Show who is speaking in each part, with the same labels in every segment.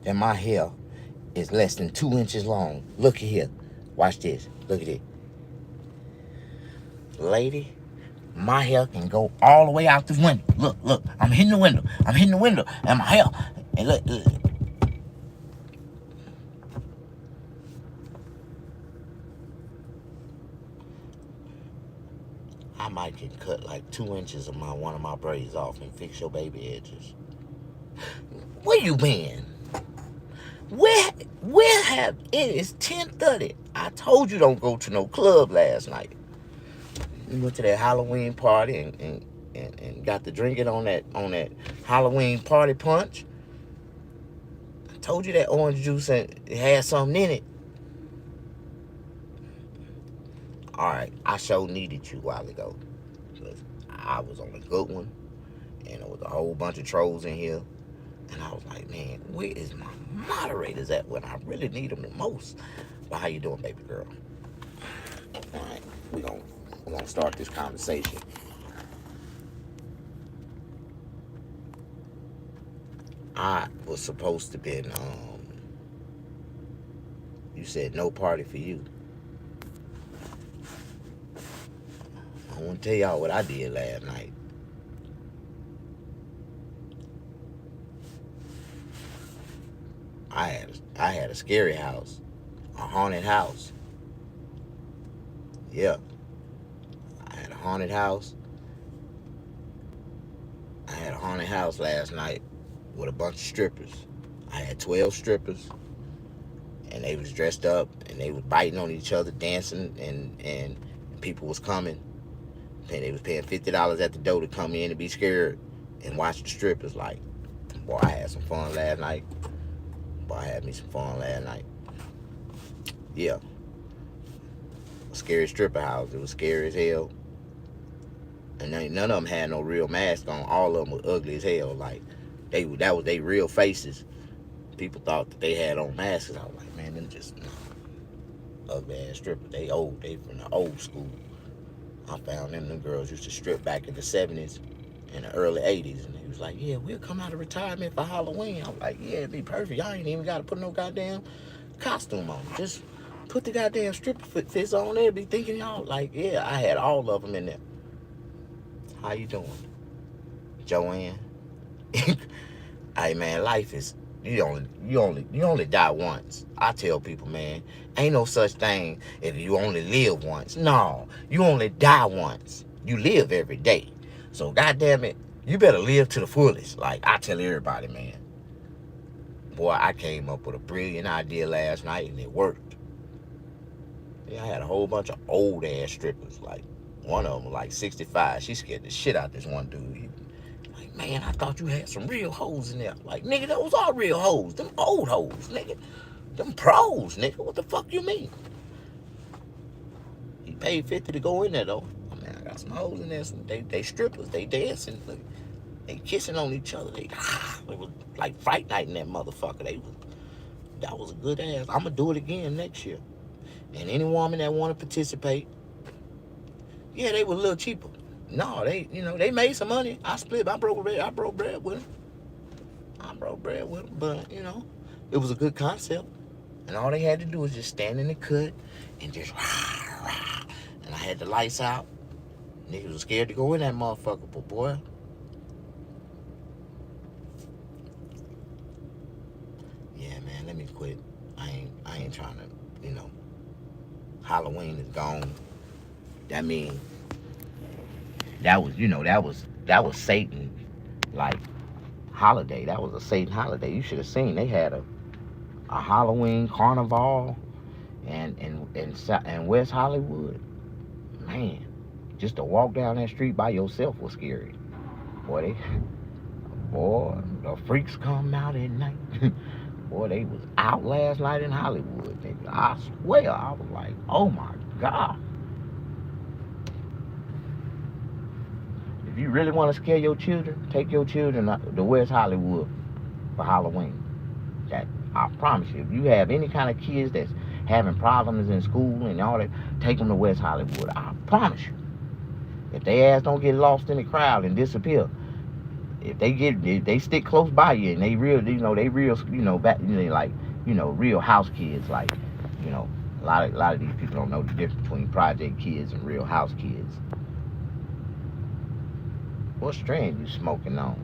Speaker 1: and my hair is less than 2 inches long. Look at here. Watch this. Look at it. Lady, my hair can go all the way out this window. Look, look. I'm hitting the window. I'm hitting the window. And my hair. And look, look. I might can cut like 2 inches of one of my braids off and fix your baby edges. Where you been? Where have it is 10:30. I told you don't go to no club last night. We went to that Halloween party and got the drinking on that Halloween party punch. I told you that orange juice it had something in it. Alright, I sure needed you a while ago. I was on a good one, and there was a whole bunch of trolls in here. And I was like, man, where is my moderators at when I really need them the most? Well, how you doing, baby girl? Alright, we're gonna start this conversation. I was supposed to be you said no party for you. I want to tell y'all what I did last night. I had a scary house, a haunted house. Yeah, I had a haunted house. I had a haunted house last night with a bunch of strippers. I had 12 strippers, and they was dressed up, and they was biting on each other, dancing, and people was coming. And they was paying $50 at the door to come in and be scared and watch the strippers. Like, boy, I had some fun last night. Boy, I had me some fun last night. Yeah. A scary stripper house. It was scary as hell. And none of them had no real mask on. All of them was ugly as hell. Like, that was their real faces. People thought that they had on masks. I was like, man, them just ugly ass strippers. They old. They from the old school. I found them girls used to strip back in the 70s and the early 80s. And he was like, yeah, we'll come out of retirement for Halloween. I was like, yeah, it'd be perfect. Y'all ain't even got to put no goddamn costume on. Just put the goddamn stripper fits on there. Be thinking y'all like, yeah, I had all of them in there. How you doing, Joanne? Hey, man, life is, you only die once. I tell people, man, ain't no such thing if you only live once. No, you only die once. You live every day. So goddamn it, you better live to the fullest. Like I tell everybody, man. Boy, I came up with a brilliant idea last night and it worked. Yeah, I had a whole bunch of old ass strippers. Like one of them was like 65. She scared the shit out of this one dude. Man, I thought you had some real hoes in there. Like, nigga, those are real hoes. Them old hoes, nigga. Them pros, nigga. What the fuck you mean? He paid 50 to go in there, though. I mean, I got some hoes in there. They strippers. They dancing. Look, they kissing on each other. It was like fight night in that motherfucker. That was a good ass. I'm going to do it again next year. And any woman that want to participate, yeah, they were a little cheaper. No, they made some money. I broke bread with them. But, it was a good concept. And all they had to do was just stand in the cut and just rah, rah. And I had the lights out. Niggas was scared to go in that motherfucker, but boy. Yeah, man, let me quit. I ain't trying to, Halloween is gone. That means that was Satan, like, holiday. That was a Satan holiday. You should have seen. They had a Halloween carnival and West Hollywood. Man, just to walk down that street by yourself was scary. Boy, the freaks come out at night. Boy, they was out last night in Hollywood. I swear, I was like, oh my God. If you really want to scare your children, take your children to West Hollywood for Halloween. That I promise you. If you have any kind of kids that's having problems in school and all that, take them to West Hollywood. I promise you. If they ass don't get lost in the crowd and disappear, if they stick close by you and they real, they real, back, like, real house kids, like, you know, a lot of these people don't know the difference between project kids and real house kids. What strand you smoking on?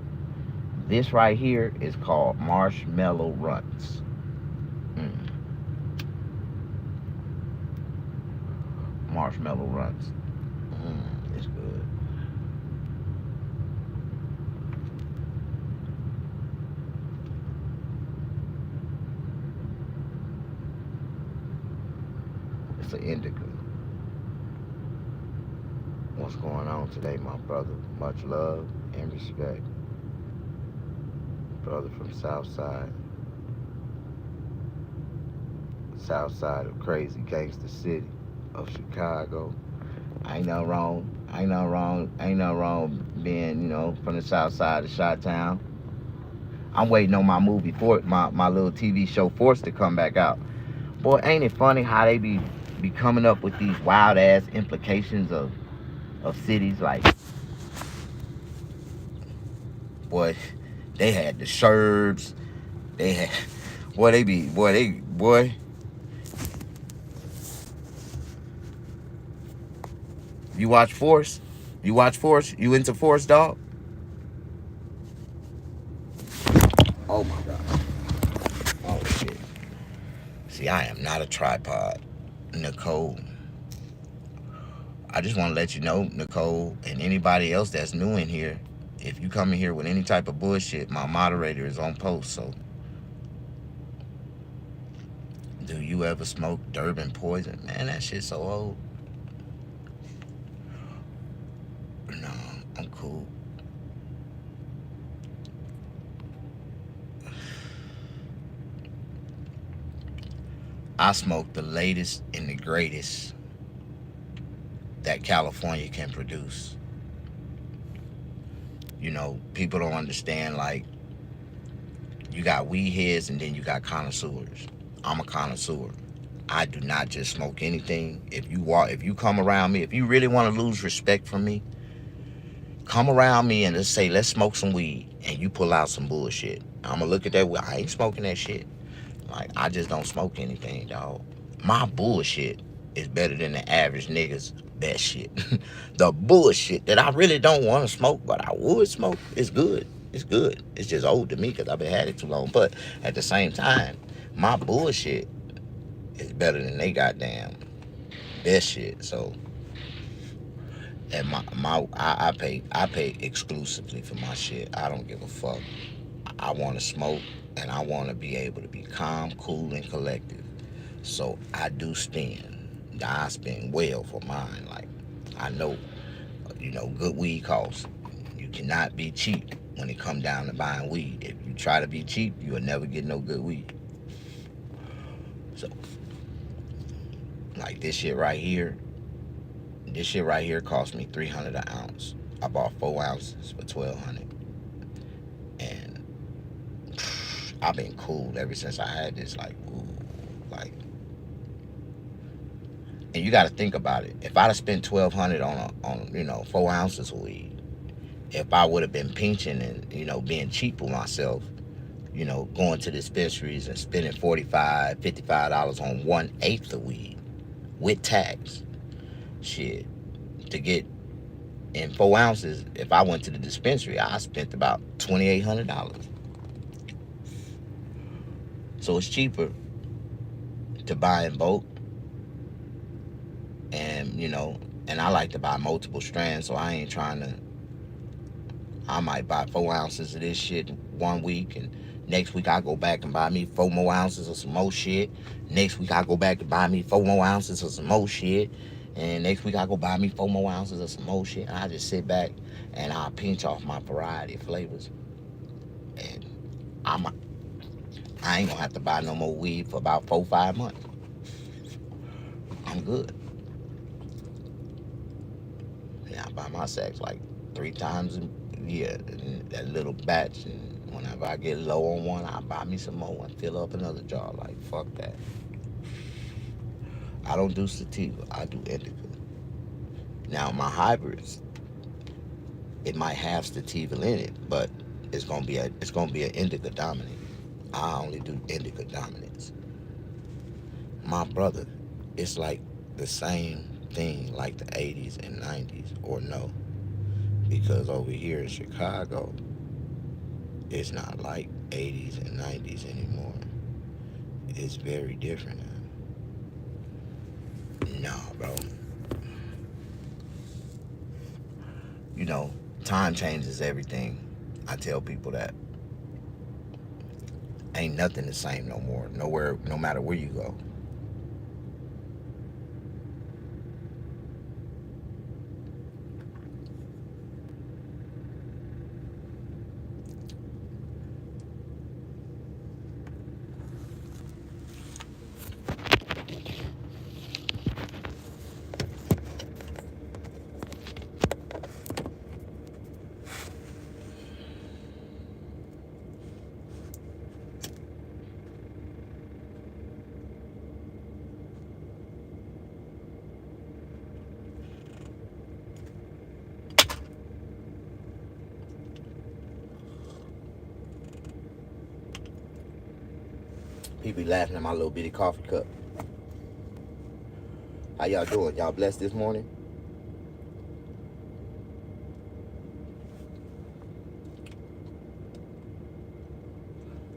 Speaker 1: This right here is called Marshmallow Runs. Mm, Marshmallow Runs. It's good. It's an indica. What's going on today, my brother? Much love and respect. Brother from South side of crazy gangster city of Chicago. Ain't nothing wrong. Ain't nothing wrong. Ain't nothing wrong being, from the south side of Chi-Town. I'm waiting on my movie for my little TV show Force to come back out. Boy, ain't it funny how they be coming up with these wild ass implications of cities, like, boy, they had the Sherbs, they had, boy, they be, boy, you watch Force? You watch Force? You into Force, dog? Oh my god. Oh shit. See, I am not a tripod, Nicole. I just want to let you know, Nicole, and anybody else that's new in here, if you come in here with any type of bullshit, my moderator is on post. So, do you ever smoke Durban Poison? Man, that shit's so old. No, I'm cool. I smoke the latest and the greatest that California can produce. People don't understand, like, you got weed heads and then you got connoisseurs. I'm a connoisseur. I do not just smoke anything. If you come around me, if you really want to lose respect from me, come around me and just say, let's smoke some weed, and you pull out some bullshit. I'm gonna look at that. I ain't smoking that shit. Like, I just don't smoke anything, dog. My bullshit is better than the average nigga's best shit. The bullshit that I really don't want to smoke, but I would smoke, is good. It's good. It's just old to me because I've been had it too long. But at the same time, my bullshit is better than they goddamn best shit. So, and I pay exclusively for my shit. I don't give a fuck. I want to smoke, and I want to be able to be calm, cool, and collective. So I do spend. I spend well for mine. Like, I know, good weed costs. You cannot be cheap when it come down to buying weed. If you try to be cheap, you will never get no good weed. So, like, this shit right here cost me $300 an ounce. I bought 4 ounces for $1,200, and I've been cool ever since I had this. Like, ooh, like, and you got to think about it. If I'd have spent $1,200 on 4 ounces of weed, if I would have been pinching and being cheap with myself, going to dispensaries and spending $45 on 1/8 of weed with tax, shit, to get in 4 ounces. If I went to the dispensary, I spent about $2,800. So it's cheaper to buy in bulk, and I like to buy multiple strands, so I ain't trying to. I might buy 4 ounces of this shit 1 week, and next week I go back and buy me 4 more ounces of some more shit. Next week I go back and buy me 4 more ounces of some more shit. And next week I go buy me 4 more ounces of some more shit. And I just sit back and I pinch off my variety of flavors. And I ain't gonna have to buy no more weed for about 4 or 5 months. I'm good. Yeah, I buy my sacks like 3 times a year, that little batch. And whenever I get low on one, I buy me some more and fill up another jar. Like, fuck that. I don't do sativa. I do indica. Now, my hybrids, it might have sativa in it, but it's gonna be an indica dominant. I only do indica dominance. My brother, it's like the same thing like the 80s and 90s, or no, because over here in Chicago, it's not like 80s and 90s anymore. It's very different now. Nah, bro. You know, time changes everything. I tell people that ain't nothing the same no more. Nowhere, no matter where you go. People be laughing at my little bitty coffee cup. How y'all doing? Y'all blessed this morning?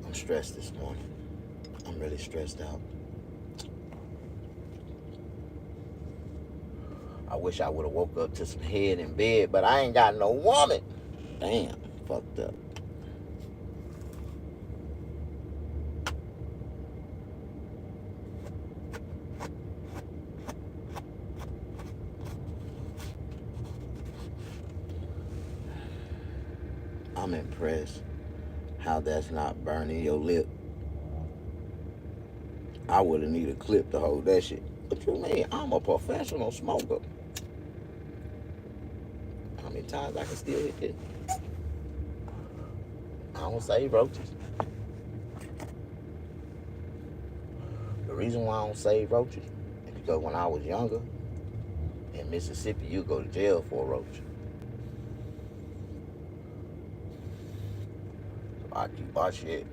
Speaker 1: I'm stressed this morning. I'm really stressed out. I wish I would have woke up to some head in bed, but I ain't got no woman. Damn, fucked up. I'm impressed how that's not burning your lip. I would have needed a clip to hold that shit. What you mean? I'm a professional smoker. How many times I can still hit this? I don't save roaches. The reason why I don't save roaches is because when I was younger, in Mississippi, you go to jail for a roach. So I keep my shit.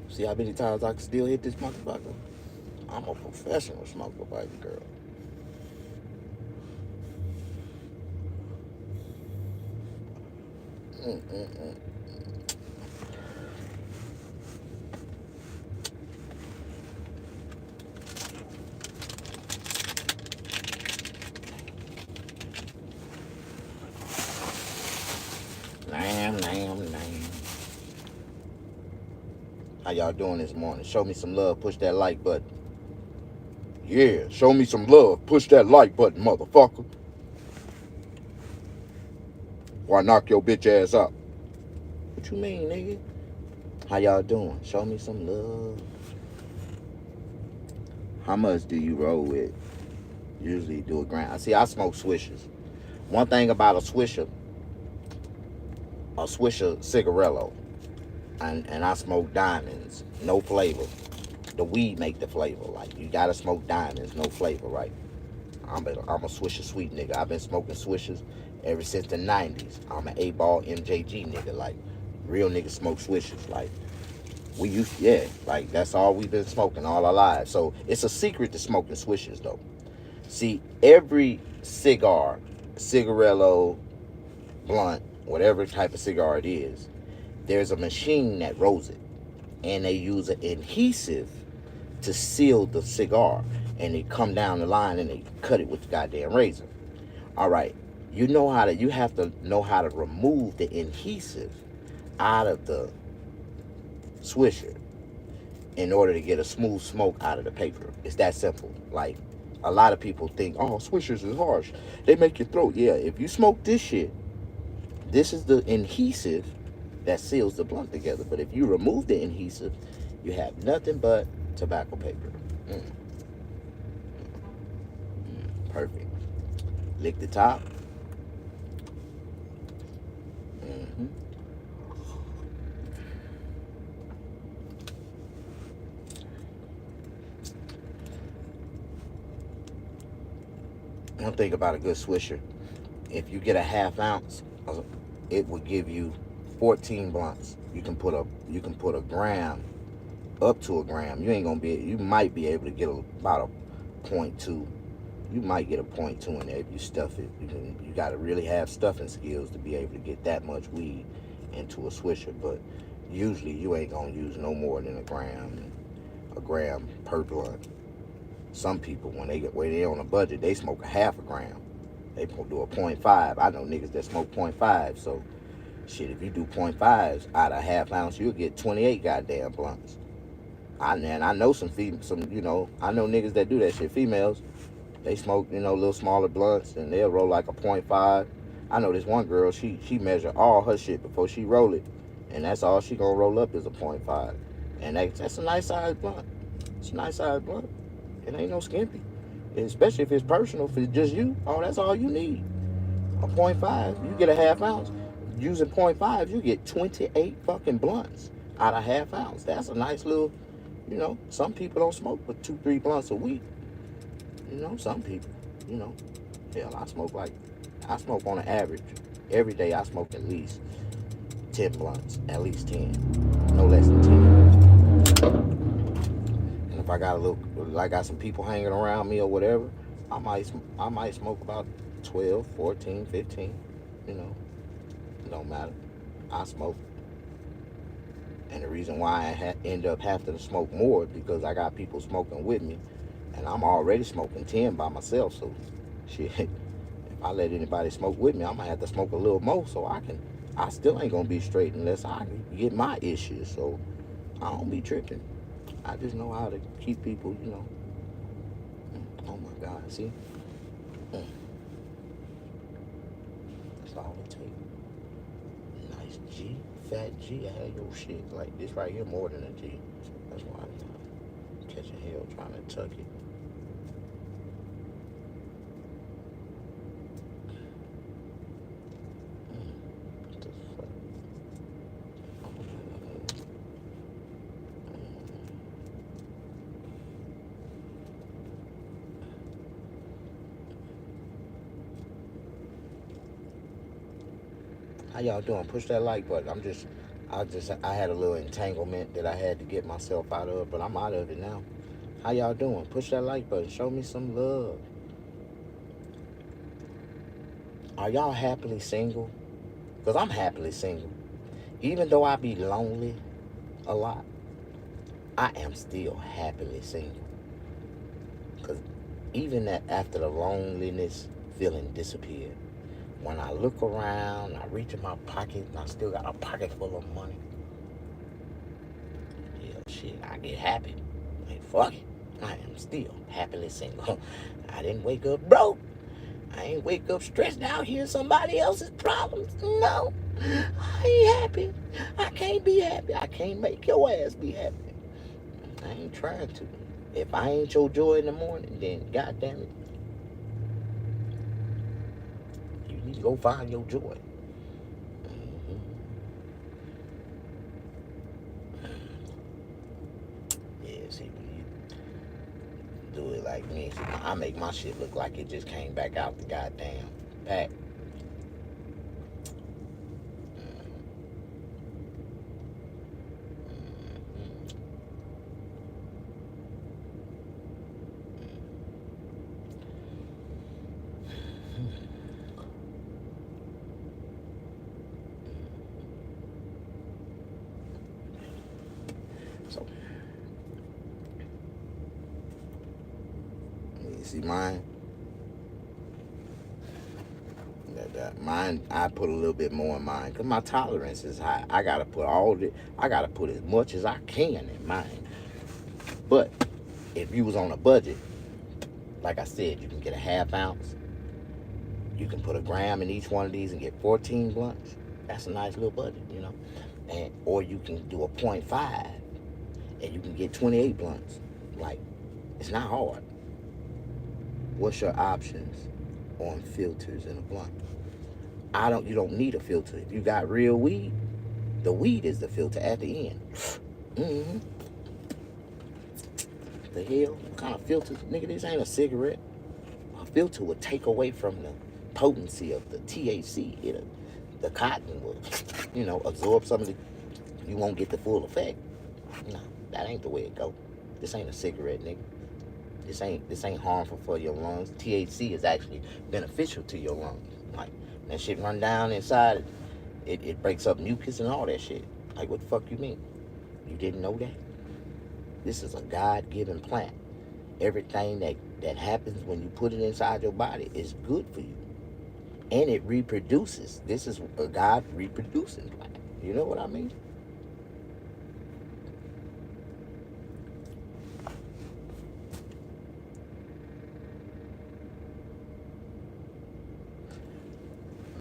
Speaker 1: See how many times I can still hit this motherfucker? I'm a professional smoker, baby girl. Mm-mm-mm. Lamb. How y'all doing this morning? Show me some love. Push that like button. Yeah, show me some love. Push that like button, motherfucker. Or I knock your bitch ass out. What you mean, nigga? How y'all doing? Show me some love. How much do you roll with? Usually do a gram. See, I smoke swishers. One thing about a swisher cigarello, and I smoke diamonds, no flavor. The weed make the flavor. Like, you gotta smoke diamonds, no flavor, right? I'm a swisher sweet nigga. I've been smoking swishers ever since the 90s. I'm an 8-ball MJG nigga. Like, real niggas smoke swishers. Like, we used to, yeah. Like, that's all we've been smoking all our lives. So, it's a secret to smoking swishers, though. See, every cigar, cigarello, blunt, whatever type of cigar it is, there's a machine that rolls it. And they use an adhesive to seal the cigar. And they come down the line and they cut it with the goddamn razor. All right. You have to know how to remove the adhesive out of the swisher in order to get a smooth smoke out of the paper. It's that simple. Like, a lot of people think, oh, swishers is harsh. They make your throat. Yeah, if you smoke this shit, this is the adhesive that seals the blunt together. But if you remove the adhesive, you have nothing but tobacco paper. Mm, perfect. Lick the top. Mm-hmm. One thing about a good swisher, if you get a half ounce, it will give you 14 blunts. You can put a gram up to a gram. You might be able to get about a point two. You might get a point two in there if you stuff it. You got to really have stuffing skills to be able to get that much weed into a swisher. But usually you ain't gonna use no more than a gram per blunt. Some people when they on a budget, they smoke a half a gram. They do a point five. I know niggas that smoke point five. So shit, if you do point fives out of half ounce, you'll get 28 goddamn blunts. I know I know niggas that do that shit. Females, they smoke, little smaller blunts, and they'll roll like a point five. I know this one girl, she measure all her shit before she roll it, and that's all she gonna roll up is a point five, and that's a nice size blunt. It's a nice size blunt. It ain't no skimpy, especially if it's personal. If it's just you, that's all you need. A point five, you get a half ounce. Using point five, you get 28 fucking blunts out of half ounce. That's a nice little, some people don't smoke but 2, 3 blunts a week. Some people, you know, hell, I smoke on an average. Every day I smoke at least 10 blunts, at least 10, no less than 10. And if I got some people hanging around me or whatever, I might smoke about 12, 14, 15, you know, it don't matter. I smoke. And the reason why I end up having to smoke more is because I got people smoking with me, and I'm already smoking 10 by myself. So, shit, if I let anybody smoke with me, I might have to smoke a little more so I still ain't gonna be straight unless I get my issues. So, I don't be tripping. I just know how to keep people. Oh my God, see? Mm, that's all it takes. Nice G, fat G. I had your shit like this right here more than a G. That's why I'm catching hell trying to tuck it. What the fuck? How y'all doing? Push that like button. I had a little entanglement that I had to get myself out of, but I'm out of it now. How y'all doing? Push that like button. Show me some love. Are y'all happily single? Because I'm happily single. Even though I be lonely a lot, I am still happily single. Because even that after the loneliness feeling disappeared, when I look around, I reach in my pocket, and I still got a pocket full of money. Yeah, shit, I get happy. Like, fuck it. I am still happily single. I didn't wake up broke. I ain't wake up stressed out hearing somebody else's problems. No, I ain't happy. I can't be happy. I can't make your ass be happy. I ain't trying to. If I ain't your joy in the morning, then goddamn it, you need to go find your joy. Mm-hmm. Yeah, see, when you do it like me, see, I make my shit look like it just came back out the goddamn pack. So, you see mine? Mine, I put a little bit more in mine because my tolerance is high. I gotta put as much as I can in mine. But if you was on a budget, like I said, you can get a half ounce. You can put a gram in each one of these and get 14 blunts. That's a nice little budget. Or you can do a .5 and you can get 28 blunts. Like, It's not hard. What's your options on filters in a blunt? You don't need a filter. If you got real weed, the weed is the filter at the end. Mm-hmm. The hell? What kind of filters? Nigga, this ain't a cigarette. A filter would take away from the potency of the THC. The cotton will, absorb some of the. You won't get the full effect. No, that ain't the way it go. This ain't a cigarette, nigga. This ain't harmful for your lungs. THC is actually beneficial to your lungs. Like that shit run down inside. It breaks up mucus and all that shit. Like what the fuck you mean? You didn't know that? This is a God-given plant. Everything that happens when you put it inside your body is good for you. And it reproduces. This is a God reproducing plant. You know what I mean?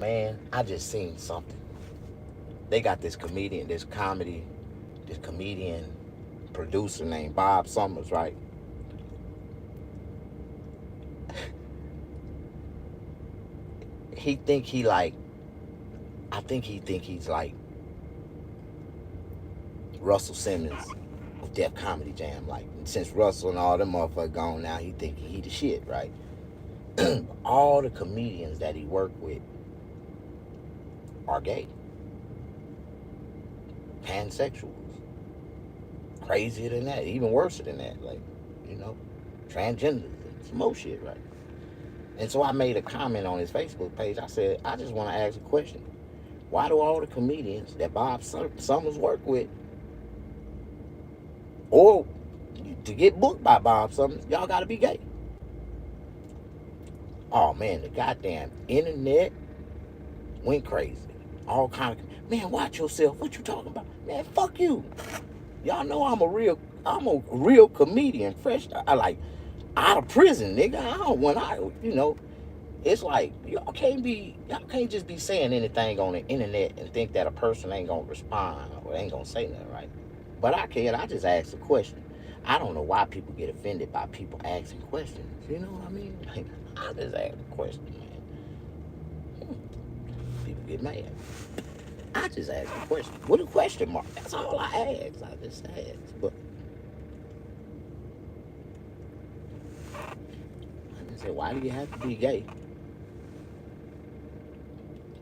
Speaker 1: Man, I just seen something. They got this comedian producer named Bob Summers, right? he think he like I think he's like Russell Simmons of Def Comedy Jam. Like since Russell and all them motherfuckers gone now, he think he the shit, right? All the comedians that he worked with are gay, pansexuals, crazier than that, even worse than that, like transgenders and some more shit, right? And so I made a comment on his Facebook page. I said, I just want to ask a question. Why do all the comedians that Bob Summers worked with, or to get booked by Bob Summers, y'all got to be gay? Oh man, the goddamn internet went crazy. All kind of man, watch yourself. What you talking about? Man, fuck you. Y'all know I'm a real comedian, fresh. I like out of prison, nigga. I don't when I it's like y'all can't just be saying anything on the internet and think that a person ain't gonna respond or ain't gonna say nothing, right? But I can. I just ask a question. I don't know why people get offended by people asking questions. You know what I mean? Like, I just ask a question, man. People get mad. I just ask a question. What a question mark? That's all I ask. I just ask. But I just say, why do you have to be gay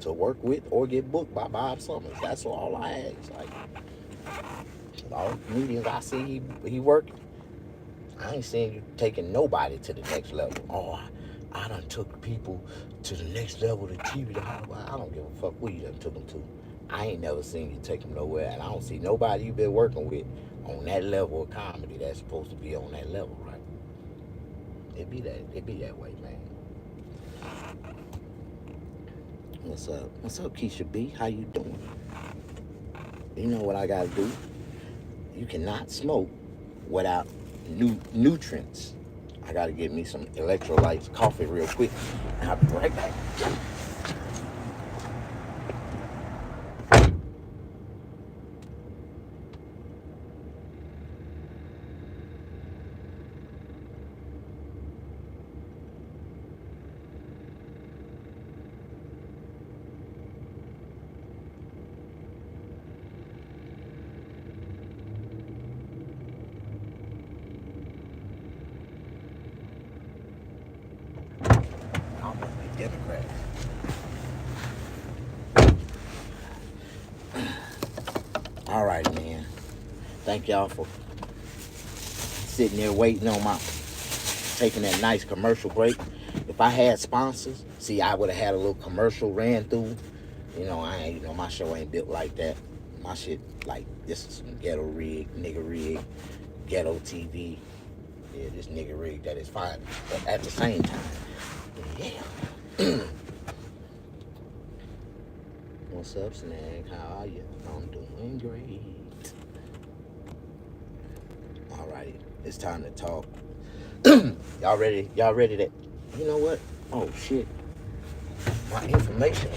Speaker 1: to work with or get booked by Bob Summers? That's all I ask. Like all the comedians I see he working, I ain't seeing you taking nobody to the next level. Oh, I done took people to the next level to TV. I don't give a fuck where you done took them to. I ain't never seen you take them nowhere, and I don't see nobody you been working with on that level of comedy that's supposed to be on that level, right? It be that way, man. What's up? What's up, Keisha B? How you doing? You know what I gotta do? You cannot smoke without nutrients. I gotta get me some electrolytes, coffee real quick, and I'll be right back. Democrats. All right, man. Thank y'all for sitting there waiting on taking that nice commercial break. If I had sponsors, see, I would have had a little commercial ran through. My show ain't built like that. My shit, like, this is some ghetto rig, nigga rig, ghetto TV. Yeah, this nigga rig that is fine. But at the same time, yeah. What's up, Snag? How are you? I'm doing great. Alrighty, it's time to talk. Y'all ready? Y'all ready to... You know what? Oh, shit. My information.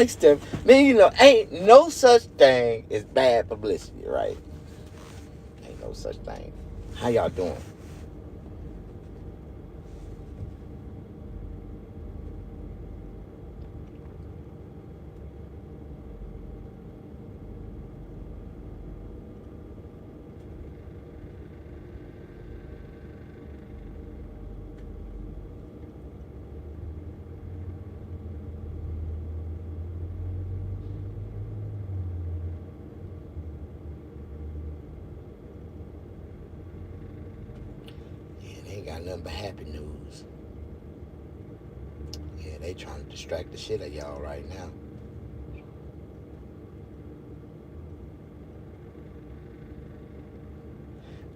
Speaker 1: like Steph. Man, you know, ain't no such thing as bad publicity, right? Ain't no such thing. How y'all doing? Yeah, they ain't got nothing but happy news. Yeah, they trying to distract the shit out of y'all right now.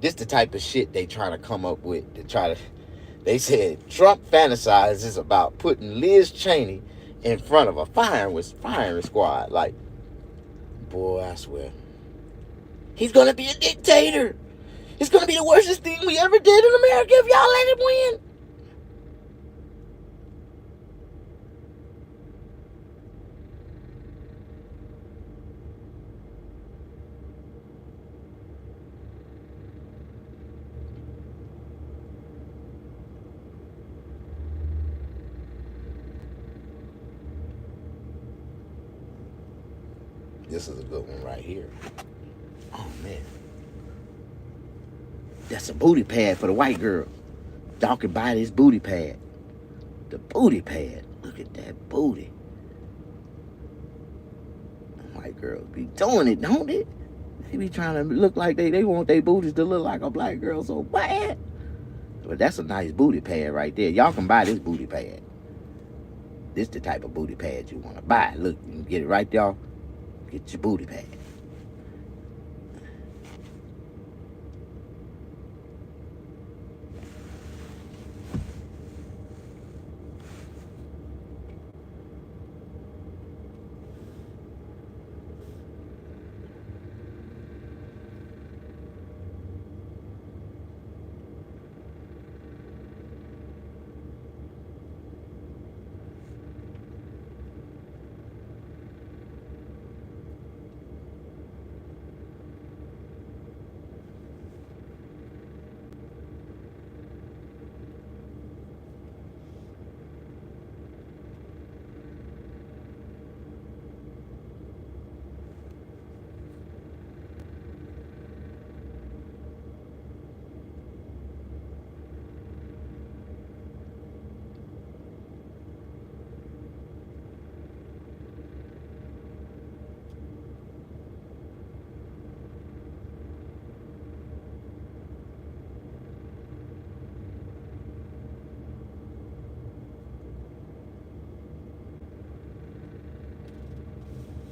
Speaker 1: This the type of shit they trying to come up with to try to. They said Trump fantasizes about putting Liz Cheney in front of a firing squad. Like, boy, I swear, he's gonna be a dictator. It's gonna be the worstest thing we ever did in America if y'all let him win. This is a good one right here. Oh man, that's a booty pad for the white girl. Y'all can buy this booty pad. The booty pad. Look at that booty. White girls be doing it, don't it? They be trying to look like they want their booties to look like a black girl so bad. But that's a nice booty pad right there. Y'all can buy this booty pad. This the type of booty pad you want to buy. Look, you can get it right there. Get your booty pad.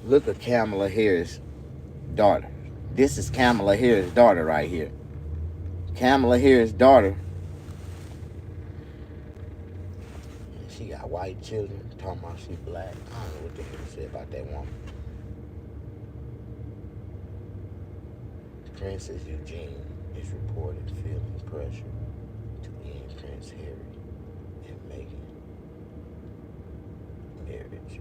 Speaker 1: Look at Kamala Harris' daughter. This is Kamala Harris' daughter right here. Kamala Harris' daughter. She got white children. Talking about she black. I don't know what the hell to say about that woman. Princess Eugene is reported feeling pressure to end Prince Harry and Meghan marriage.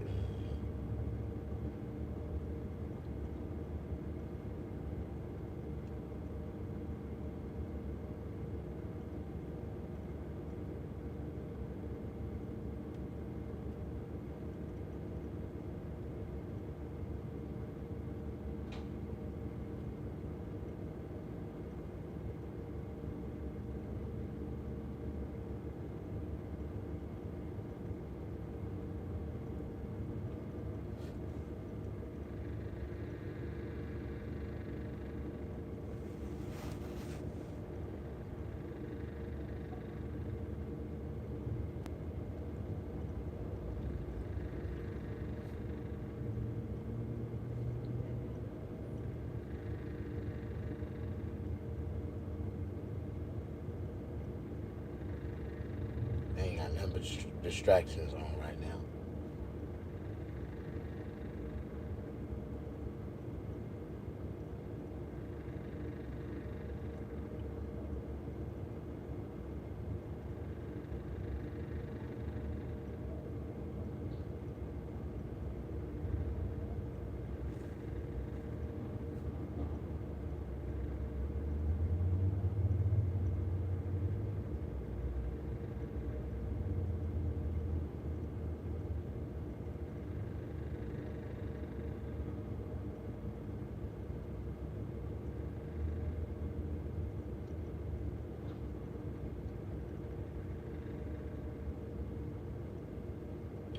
Speaker 1: They ain't got nothing but distractions on right now.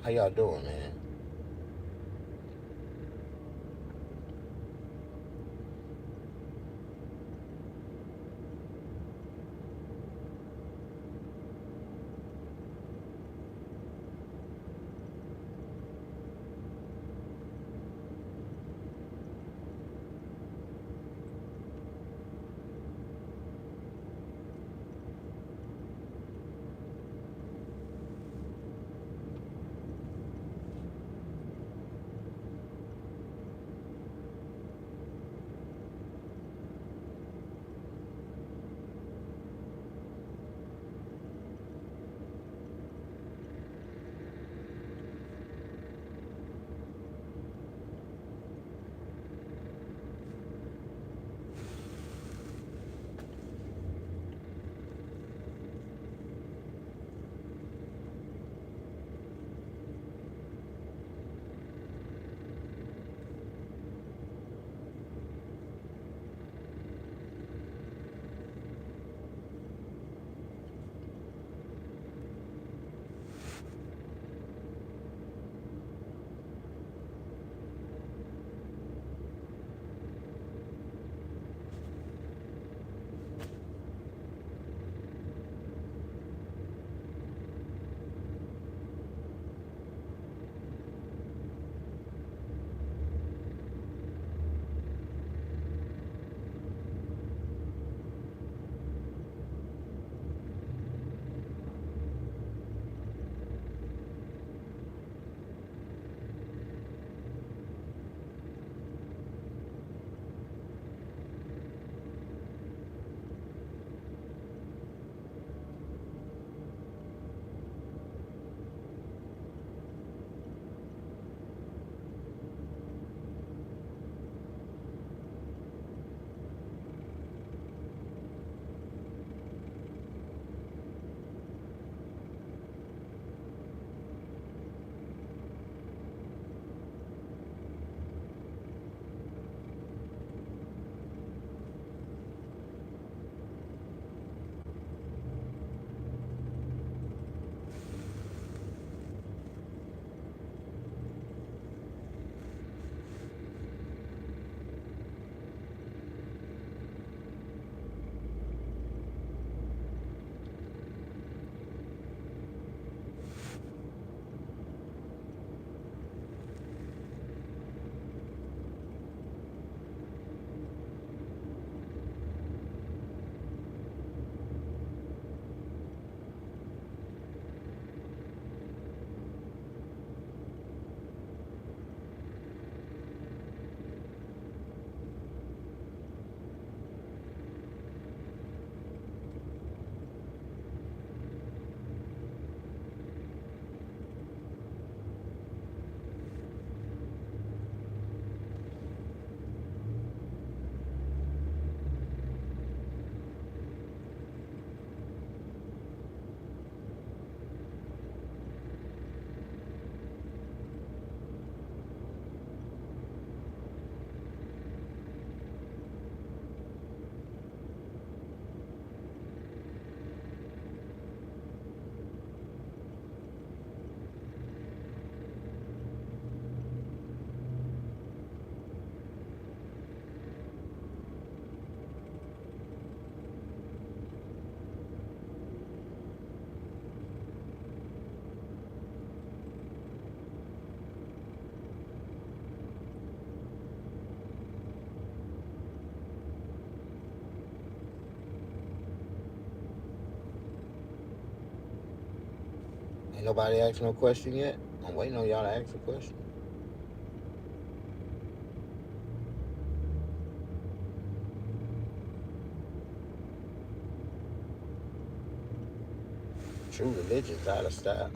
Speaker 1: How y'all doing, man? Ain't nobody asked no question yet. I'm waiting on y'all to ask a question. True religion's out of style.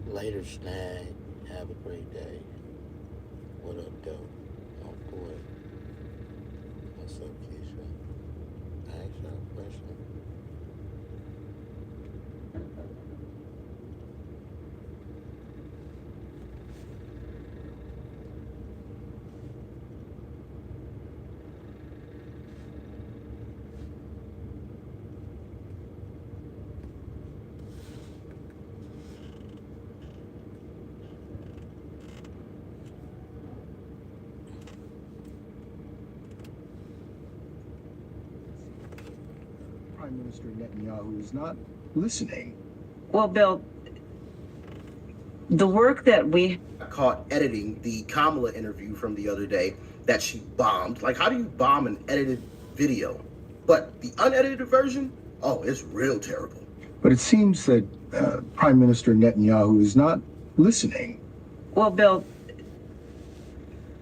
Speaker 1: Later, Snag. Have a great day. What up, though? Oh, boy. What's up, Keisha? I asked y'all a question.
Speaker 2: Prime Minister Netanyahu is not listening.
Speaker 3: Well, Bill, the work that we
Speaker 4: caught editing the Kamala interview from the other day that she bombed. Like, how do you bomb an edited video? But the unedited version, oh, it's real terrible.
Speaker 2: But it seems that Prime Minister Netanyahu is not listening.
Speaker 3: Well, Bill,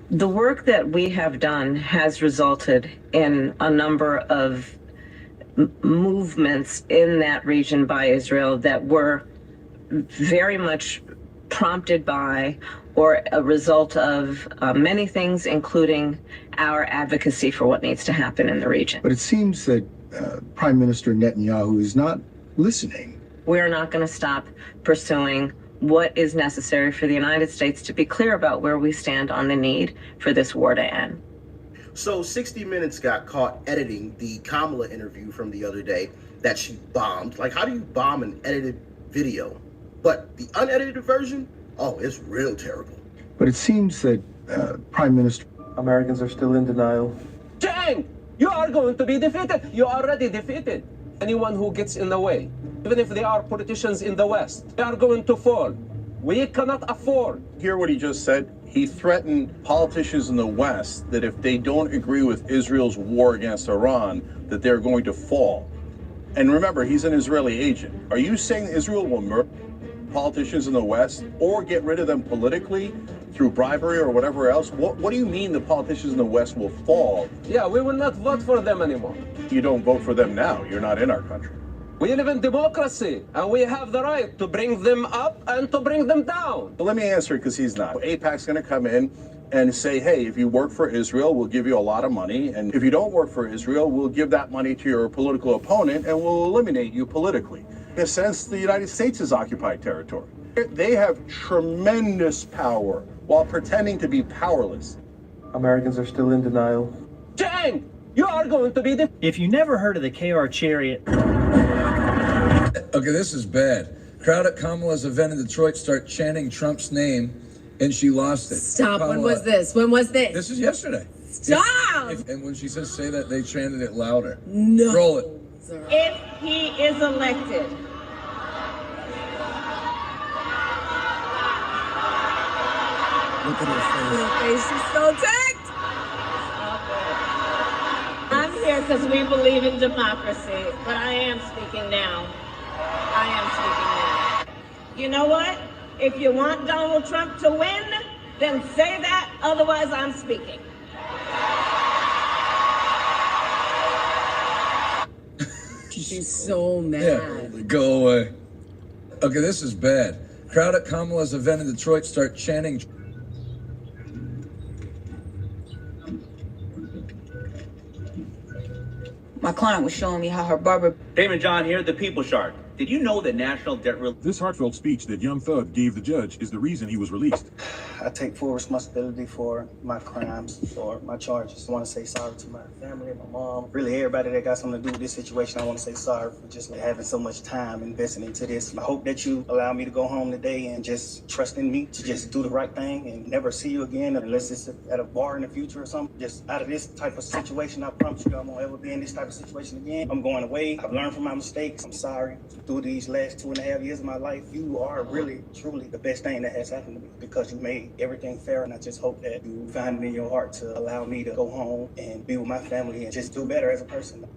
Speaker 3: the work that we have done has resulted in a number of movements in that region by Israel that were very much prompted by or a result of many things, including our advocacy for what needs to happen in the region.
Speaker 2: But it seems that Prime Minister Netanyahu is not listening.
Speaker 3: We're not going to stop pursuing what is necessary for the United States to be clear about where we stand on the need for this war to end.
Speaker 4: So 60 Minutes got caught editing the Kamala interview from the other day that she bombed. Like, how do you bomb an edited video? But the unedited version, oh, it's real terrible.
Speaker 2: But it seems that Prime Minister...
Speaker 5: Americans are still in denial.
Speaker 6: Chang, you are going to be defeated. You are already defeated. Anyone who gets in the way, even if they are politicians in the West, they are going to fall. We cannot afford.
Speaker 7: Hear what he just said? He threatened politicians in the West that if they don't agree with Israel's war against Iran, that they're going to fall. And remember, he's an Israeli agent. Are you saying Israel will murder politicians in the West or get rid of them politically through bribery or whatever else? What do you mean the politicians in the West will fall?
Speaker 6: Yeah, we will not vote for them anymore.
Speaker 7: You don't vote for them now. You're not in our country.
Speaker 6: We live in democracy, and we have the right to bring them up and to bring them down.
Speaker 7: But let me answer it because he's not. AIPAC's going to come in and say, hey, if you work for Israel, we'll give you a lot of money. And if you don't work for Israel, we'll give that money to your political opponent and we'll eliminate you politically. In a sense, the United States is occupied territory. They have tremendous power while pretending to be powerless.
Speaker 5: Americans are still in denial.
Speaker 6: Chang, you are going to be defeated.
Speaker 8: If you never heard of the KR Chariot...
Speaker 9: Okay, this is bad. Crowd at Kamala's event in Detroit start chanting Trump's name, and she lost it.
Speaker 10: Stop.
Speaker 9: Kamala,
Speaker 10: when was this? When was this?
Speaker 9: This is yesterday.
Speaker 10: Stop!
Speaker 9: And when she says say that, they chanted it louder.
Speaker 10: No.
Speaker 9: Roll it.
Speaker 11: If he is elected,
Speaker 9: Look at her
Speaker 10: Her face is so ticked.
Speaker 11: I'm here because we believe in democracy, but I am speaking now. You know what? If you want Donald Trump to win, then say that, otherwise I'm speaking.
Speaker 10: She's so mad.
Speaker 9: Yeah, go away. Okay, this is bad. Crowd at Kamala's event in Detroit start chanting.
Speaker 10: My client was showing me how her barber...
Speaker 12: Damon John here, the People Shark. Did you know that national debt relief...
Speaker 13: This heartfelt speech that Young Thug gave the judge is the reason he was released.
Speaker 14: I take full responsibility for my crimes or my charges. I want to say sorry to my family, my mom, really everybody that got something to do with this situation. I want to say sorry for just having so much time investing into this. I hope that you allow me to go home today and just trust in me to just do the right thing and never see you again unless it's at a bar in the future or something. Just out of this type of situation, I promise you I won't ever be in this type of situation again. I'm going away. I've learned from my mistakes. I'm sorry. Through these last 2.5 years of my life, you are really, truly the best thing that has happened to me because you made everything fair, and I just hope that you find it in your heart to allow me to go home and be with my family and just do better as a person.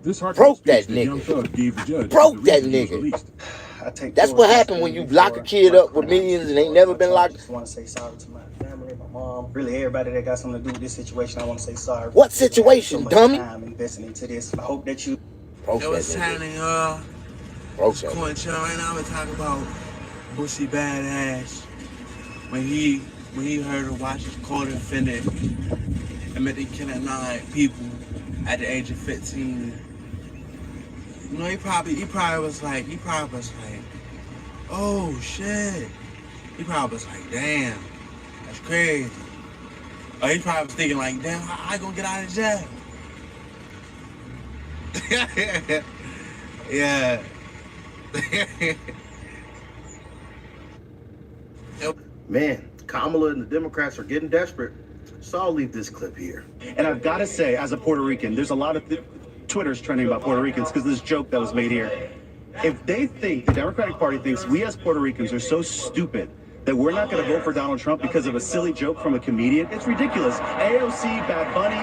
Speaker 13: This
Speaker 1: broke that nigga. Broke that nigga. That's what happened when you lock a kid up with millions and ain't never been locked.
Speaker 14: I just want to say sorry to my family, my mom, really everybody that got something to do with this situation. I want to say sorry.
Speaker 1: What situation, dummy?
Speaker 14: Time investing into this. I hope that you.
Speaker 1: Broke that nigga. Broke that.
Speaker 15: Right now, we're talking about Pussy badass. When he heard her watch his co-defendant admit to killing 9 people at the age of 15. You know, he probably was like, oh shit. He probably was like, damn, that's crazy. Or he probably was thinking like, damn, how I gonna get out of jail? Yeah.
Speaker 4: Man, Kamala and the Democrats are getting desperate. So I'll leave this clip here.
Speaker 16: And I've got to say, as a Puerto Rican, there's a lot of Twitter's trending about Puerto Ricans because of this joke that was made here. If they think, the Democratic Party thinks we as Puerto Ricans are so stupid that we're not going to vote for Donald Trump because of a silly joke from a comedian, it's ridiculous. AOC, Bad Bunny,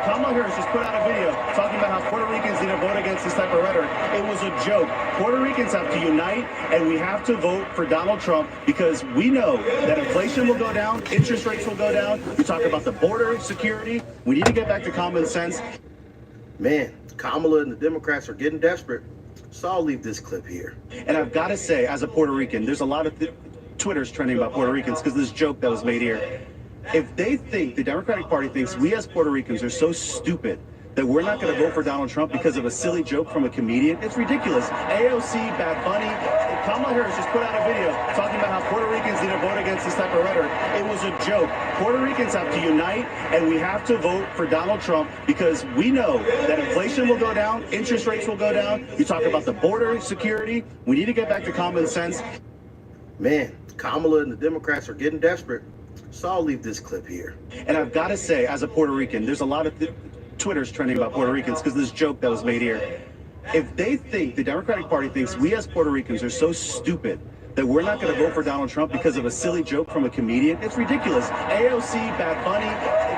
Speaker 16: Kamala Harris just put out a video talking about how Puerto Ricans need to vote against this type of rhetoric. It was a joke. Puerto Ricans have to unite, and we have to vote for Donald Trump because we know that inflation will go down, interest rates will go down. We talk about the border security. We need to get back to common sense.
Speaker 4: Man, Kamala and the Democrats are getting desperate. So I'll leave this clip here.
Speaker 16: And I've got to say, as a Puerto Rican, there's a lot of Twitter's trending about Puerto Ricans because of this joke that was made here. If they think, the Democratic Party thinks we as Puerto Ricans are so stupid that we're not going to vote for Donald Trump because of a silly joke from a comedian, it's ridiculous. AOC, Bad Bunny, Kamala Harris just put out a video talking about how Puerto Ricans need to vote against this type of rhetoric. It was a joke. Puerto Ricans have to unite, and we have to vote for Donald Trump because we know that inflation will go down, interest rates will go down. You talk about the border security. We need to get back to common sense.
Speaker 4: Man, Kamala and the Democrats are getting desperate. So I'll leave this clip here.
Speaker 16: And I've got to say, as a Puerto Rican, there's a lot of Twitter's trending about Puerto Ricans because of this joke that was made here. If they think, the Democratic Party thinks we as Puerto Ricans are so stupid that we're not going to vote for Donald Trump because of a silly joke from a comedian, it's ridiculous. AOC, Bad Bunny,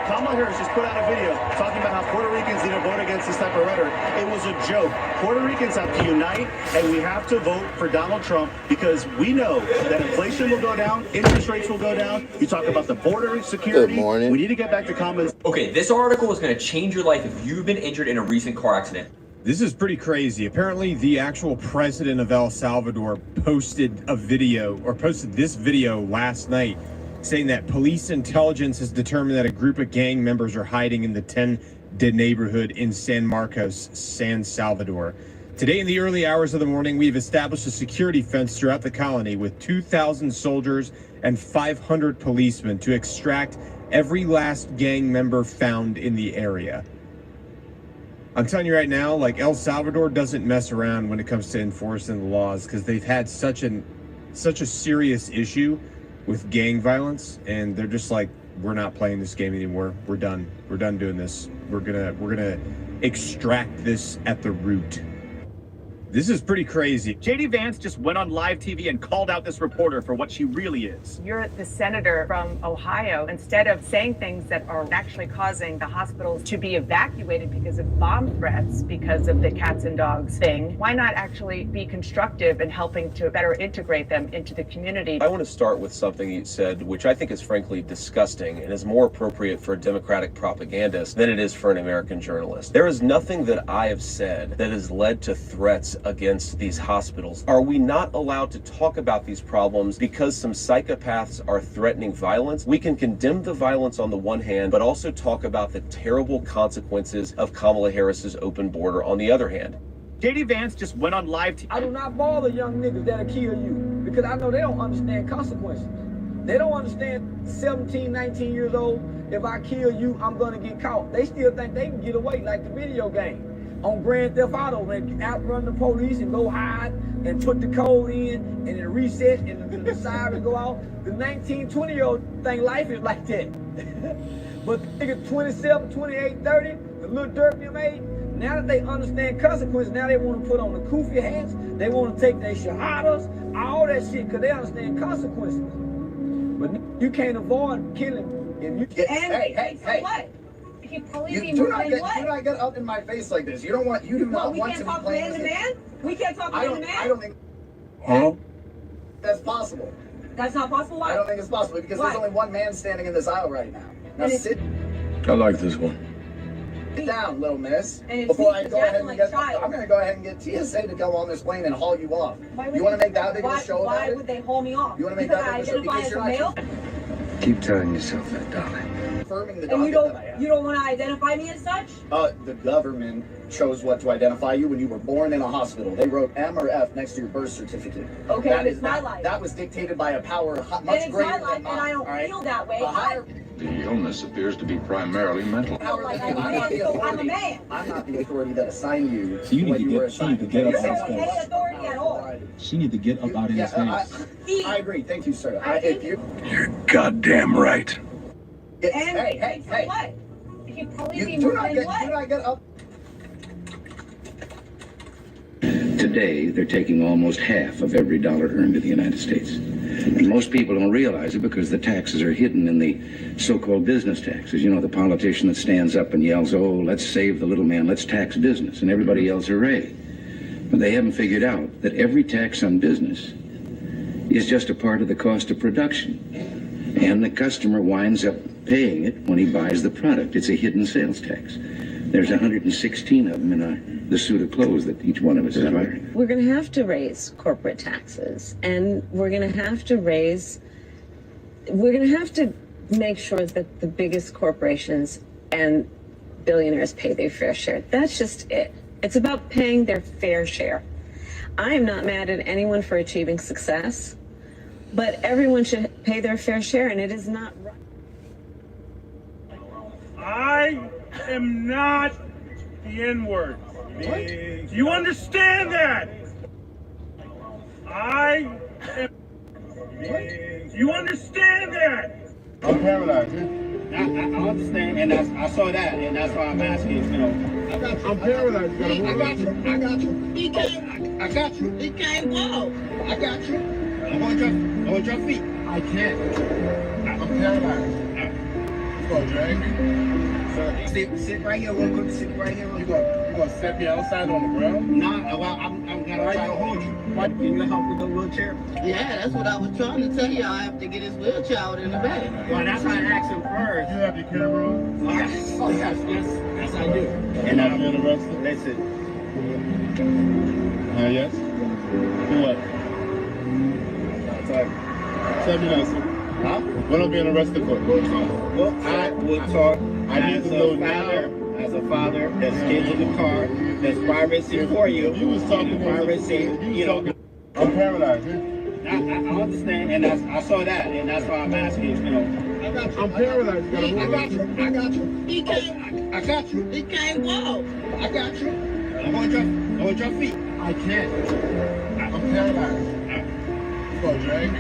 Speaker 16: Kamala Harris just put out a video talking about how Puerto Ricans need to vote against this type of rhetoric. It was a joke. Puerto Ricans have to unite, and we have to vote for Donald Trump because we know that inflation will go down, interest rates will go down. You talk about the border security.
Speaker 1: Good morning.
Speaker 16: We need to get back to common.
Speaker 17: Okay, this article is going to change your life if you've been injured in a recent car accident.
Speaker 18: This is pretty crazy. Apparently, the actual president of El Salvador posted this video last night saying that police intelligence has determined that a group of gang members are hiding in the Tende neighborhood in San Marcos, San Salvador. Today, in the early hours of the morning, we've established a security fence throughout the colony with 2,000 soldiers and 500 policemen to extract every last gang member found in the area. I'm telling you right now, like, El Salvador doesn't mess around when it comes to enforcing the laws because they've had such a serious issue with gang violence, and they're just like, we're not playing this game anymore. We're done. We're done doing this. We're gonna extract this at the root. This is pretty crazy.
Speaker 19: JD Vance just went on live TV and called out this reporter for what she really is.
Speaker 20: You're the senator from Ohio. Instead of saying things that are actually causing the hospitals to be evacuated because of bomb threats, because of the cats and dogs thing, why not actually be constructive in helping to better integrate them into the community?
Speaker 6: I want to start with something you said, which I think is frankly disgusting and is more appropriate for a Democratic propagandist than it is for an American journalist. There is nothing that I have said that has led to threats against these hospitals. Are we not allowed to talk about these problems because some psychopaths are threatening violence? We can condemn the violence on the one hand, but also talk about the terrible consequences of Kamala Harris's open border on the other hand.
Speaker 19: JD Vance just went on live TV.
Speaker 21: I do not bother young niggas that'll kill you because I know they don't understand consequences. They don't understand 17, 19 years old. If I kill you, I'm gonna get caught. They still think they can get away like the video game. On Grand Theft Auto, they outrun the police and go hide and put the code in and it reset and the siren go off. The 19, 20-year-old think life is like that. But the niggas 27, 28, 30, the little dirt they made, now that they understand consequences, now they want to put on the kufi hats, they want to take their shahadas, all that shit, because they understand consequences. But you can't avoid killing if you get.
Speaker 22: Hey. What?
Speaker 23: You do not get up in my face like this. You do not want to be playing
Speaker 22: man to man? We can't talk man to man?
Speaker 23: I don't think that's possible.
Speaker 22: That's not possible? Why?
Speaker 23: I don't think it's possible because there's only one man standing in this aisle right now. Now sit.
Speaker 9: I like this one.
Speaker 23: Sit down, little miss.
Speaker 22: And it's
Speaker 23: Before I
Speaker 22: me,
Speaker 23: go ahead and
Speaker 22: like
Speaker 23: get,
Speaker 22: child.
Speaker 23: I'm gonna go ahead and get TSA to come on this plane and haul you off.
Speaker 22: Why would
Speaker 23: You want to
Speaker 22: they-
Speaker 23: make that big of a show
Speaker 22: Why
Speaker 23: about it?
Speaker 22: would they haul me off?
Speaker 23: You want to make
Speaker 22: Because
Speaker 23: that
Speaker 22: I
Speaker 23: big of a show
Speaker 22: identify
Speaker 23: because
Speaker 22: as
Speaker 23: you're
Speaker 22: a male?
Speaker 23: not
Speaker 2: Keep telling yourself that, darling.
Speaker 23: confirming the
Speaker 22: And
Speaker 23: document that I have.
Speaker 22: you don't want to identify me as such?
Speaker 23: The government chose what to identify you when you were born in a hospital. They wrote M or F next to your birth certificate.
Speaker 22: Okay,
Speaker 23: That
Speaker 22: it's
Speaker 23: is
Speaker 22: my
Speaker 23: that,
Speaker 22: life.
Speaker 23: That was dictated by a power much
Speaker 22: And it's
Speaker 23: greater
Speaker 22: my
Speaker 23: than
Speaker 22: life,
Speaker 23: mine.
Speaker 22: and I don't
Speaker 23: all right?
Speaker 22: feel that way.
Speaker 23: A higher
Speaker 2: The illness appears to be primarily mental.
Speaker 23: power
Speaker 22: like
Speaker 23: than
Speaker 22: I'm a
Speaker 23: me. I'm not
Speaker 22: man,
Speaker 23: the
Speaker 22: so I'm a
Speaker 23: authority.
Speaker 22: man.
Speaker 23: I'm not the authority that assigned you.
Speaker 3: So you need
Speaker 23: when
Speaker 3: to
Speaker 23: you
Speaker 3: get-
Speaker 23: were
Speaker 3: she need to
Speaker 23: assigned.
Speaker 3: get up
Speaker 22: You
Speaker 3: on
Speaker 22: don't have any authority at all.
Speaker 3: She need to get up out of his
Speaker 23: Yeah,
Speaker 3: face.
Speaker 23: I agree. Thank you, sir.
Speaker 22: I
Speaker 23: If
Speaker 22: think-
Speaker 23: you,
Speaker 2: You're goddamn right.
Speaker 22: And
Speaker 23: hey,
Speaker 22: so what? If you police
Speaker 23: you
Speaker 22: me
Speaker 23: do
Speaker 22: more
Speaker 23: not
Speaker 22: than
Speaker 23: get,
Speaker 22: what?
Speaker 23: do not get up.
Speaker 2: Today, they're taking almost half of every dollar earned in the United States. And most people don't realize it because the taxes are hidden in the so-called business taxes. You know, the politician that stands up and yells, oh, let's save the little man, let's tax business. And everybody yells, hooray. But they haven't figured out that every tax on business is just a part of the cost of production. And the customer winds up paying it when he buys the product. It's a hidden sales tax. There's 116 of them in the suit of clothes that each one of us is wearing.
Speaker 7: We're going to have to raise corporate taxes, and we're going to have to make sure that the biggest corporations and billionaires pay their fair share. That's just it. It's about paying their fair share. I am not mad at anyone for achieving success, but everyone should pay their fair share, and it is not right.
Speaker 24: I am not the N-word. Do you understand that? I am... Do you understand that?
Speaker 25: I'm paralyzed. I understand, and I saw that, and that's why I'm asking, you know. I got you. I'm paralyzed. I got you. He can't. I got you. He can't walk. I got you. I'm on your feet. I can't. I'm paralyzed. You gonna drag me? Sit right here. We'll sit right here. You gonna set me outside on the ground? Nah. Well, I'm gonna try to hold you. What? Can you help with the wheelchair?
Speaker 26: Yeah, that's what I was trying to tell you. I have to get his wheelchair out in the back.
Speaker 25: Well, that's why I asked him first. You have your camera on? Yes. Oh, yes, I do. And I'm being arrested? Listen. Yes? For what? Tell me now, sir. Huh? What I'm being arrested for? Well, I will talk. I need to know now. As a father, there's kids in the car, there's privacy for you. You was talking privacy, you know. I'm paralyzed. I understand, and I saw that, and that's why I'm asking, you know. I got you. I'm paralyzed. I got you. He can't. I got you. He can't walk. I got you. I'm on your feet. I can't. I'm paralyzed. You gonna drag me?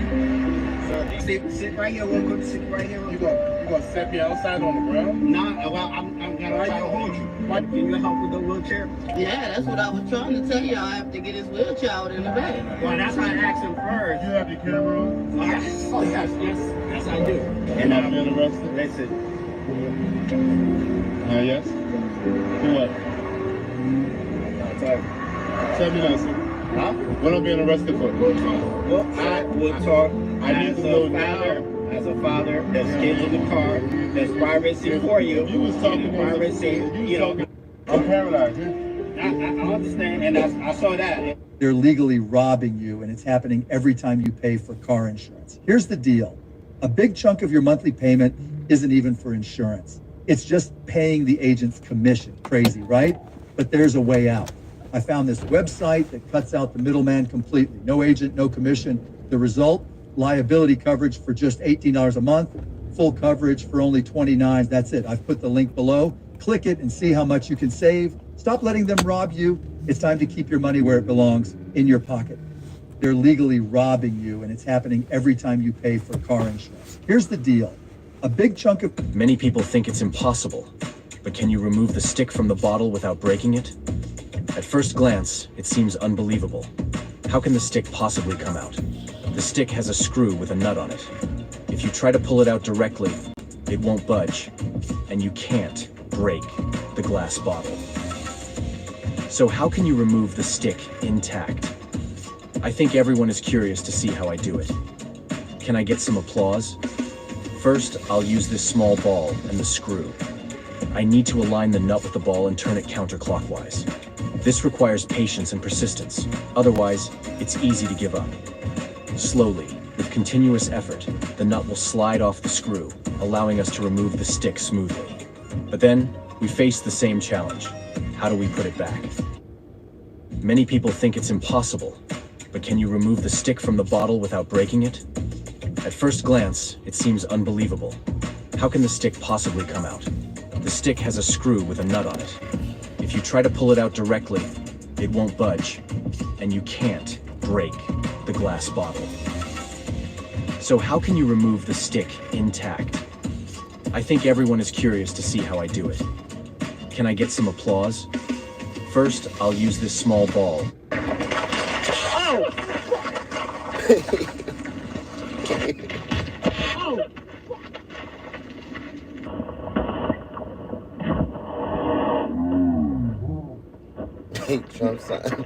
Speaker 25: Sit right here. We'll sit right here. You gonna set me outside on the ground? Nah. Well, I'm gonna try to hold you. What? Can you help with the wheelchair?
Speaker 26: Yeah, that's what I was trying to tell you. I have to get his wheelchair out in the back.
Speaker 25: Well, that's why I asked him first. You have your camera on? Yes. Oh, yes, I do. And I'm being arrested? Listen. Yes? For what? Tell me now, sir. Huh? What I'm being arrested for? Well, I will talk. I need to know now. As a father, there's kids in the car, there's privacy for you. You was talking privacy, you know. I'm paralyzed. I understand, and I saw that.
Speaker 27: They're legally robbing you, and it's happening every time you pay for car insurance. Here's the deal. A big chunk of your monthly payment isn't even for insurance. It's just paying the agent's commission. Crazy, right? But there's a way out. I found this website that cuts out the middleman completely. No agent, no commission. The result? Liability coverage for just $18 a month. Full coverage for only $29. That's it. I've put the link below. Click it and see how much you can save. Stop letting them rob you. It's time to keep your money where it belongs, in your pocket. They're legally robbing you, and it's happening every time you pay for car insurance. Here's the deal. A big chunk of...
Speaker 28: Many people think it's impossible, but can you remove the stick from the bottle without breaking it? At first glance, it seems unbelievable. How can the stick possibly come out? The stick has a screw with a nut on it. If you try to pull it out directly, it won't budge, and you can't break the glass bottle. So how can you remove the stick intact? I think everyone is curious to see how I do it. Can I get some applause? First, I'll use this small ball and the screw. I need to align the nut with the ball and turn it counterclockwise. This requires patience and persistence. Otherwise, it's easy to give up. Slowly, with continuous effort, the nut will slide off the screw, allowing us to remove the stick smoothly. But then, we face the same challenge. How do we put it back? Many people think it's impossible, but can you remove the stick from the bottle without breaking it? At first glance, it seems unbelievable. How can the stick possibly come out? The stick has a screw with a nut on it. If you try to pull it out directly, it won't budge, and you can't break the glass bottle. So how can you remove the stick intact? I think everyone is curious to see how I do it. Can I get some applause? First, I'll use this small ball.
Speaker 22: Oh! Oh!
Speaker 1: Hey, Trump son.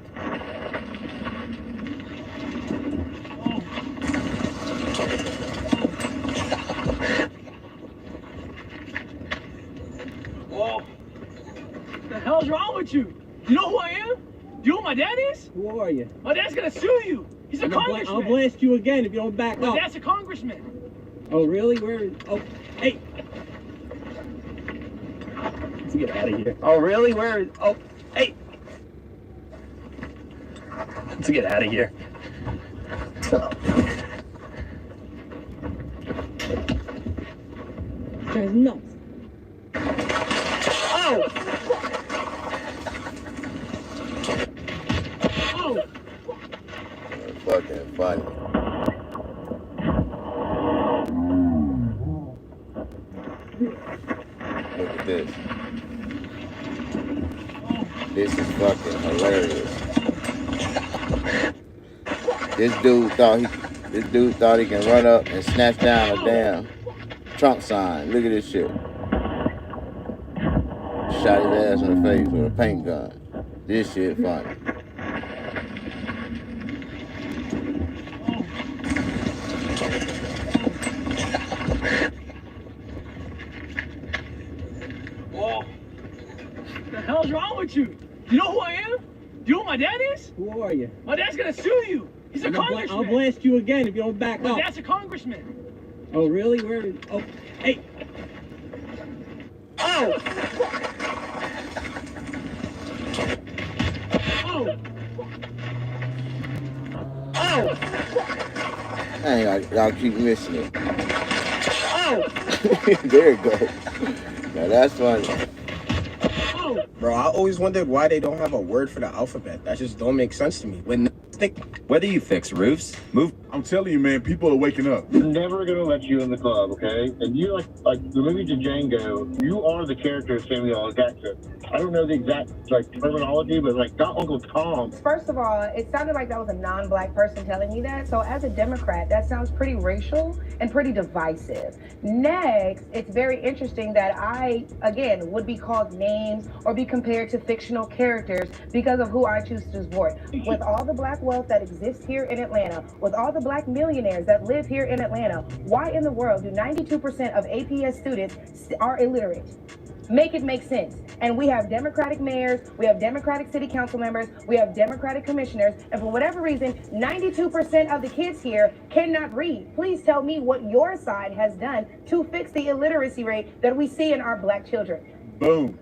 Speaker 21: Oh, what the hell's wrong with you? You know who I am? You know who my dad is? Who are you? My dad's gonna sue you. He's a congressman. I'll blast you again if you don't back up. My dad's a congressman. Oh, really? Where is... Oh, hey. Let's get out of here. Oh, really? Where is... Oh, hey. Let's get out of here. There's nuts. Oh! Oh!
Speaker 1: Fucking funny. Look at this. This is fucking hilarious. This dude thought he can run up and snatch down a damn Trump sign. Look at this shit. Shot his ass in the face with a paint gun. This shit funny.
Speaker 21: Oh, what the hell's wrong with you? You know who I am? You know who my dad is? Who are you? My dad's gonna sue you. He's a congressman. I'll blast you again if you don't back up. My dad's a congressman. Oh, really? Where is... Oh, hey. Oh! Oh! Oh!
Speaker 1: Dang, y'all keep missing it.
Speaker 21: Oh!
Speaker 1: There it goes. Now that's funny.
Speaker 5: Bro, I always wondered why they don't have a word for the alphabet. That just don't make sense to me.
Speaker 8: Whether you fix roofs, move.
Speaker 10: I'm telling you, man, people are waking up.
Speaker 11: They're never gonna let you in the club, okay? And you like the movie Django, you are the character of Samuel L. Jackson. I don't know the exact terminology, but not Uncle Tom.
Speaker 22: First of all, it sounded like that was a non-black person telling me that. So as a Democrat, that sounds pretty racial and pretty divisive. Next, it's very interesting that I, again, would be called names or be compared to fictional characters because of who I choose to support. With all the black wealth that exists here in Atlanta, with all the black millionaires that live here in Atlanta, why in the world do 92% of APS students are illiterate? Make it make sense. And we have Democratic mayors, we have Democratic city council members, we have Democratic commissioners, and for whatever reason, 92% of the kids here cannot read. Please tell me what your side has done to fix the illiteracy rate that we see in our black children.
Speaker 10: Boom.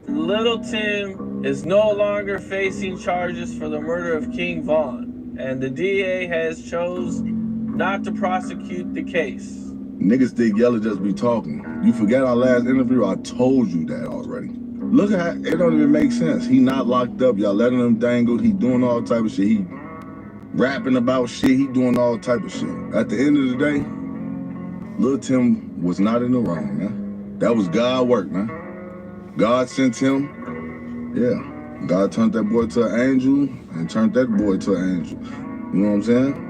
Speaker 12: Little Tim is no longer facing charges for the murder of King Von, and the DA has chose not to prosecute the case.
Speaker 10: Niggas think Yella just be talking. You forgot our last interview? I told you that already. Look at it, don't even make sense. He not locked up. Y'all letting him dangle. He doing all type of shit. He rapping about shit. He doing all type of shit. At the end of the day, Lil Tim was not in the wrong, man. That was God work, man. God sent him. Yeah. God turned that boy to an angel and turned that boy to an angel. You know what I'm saying?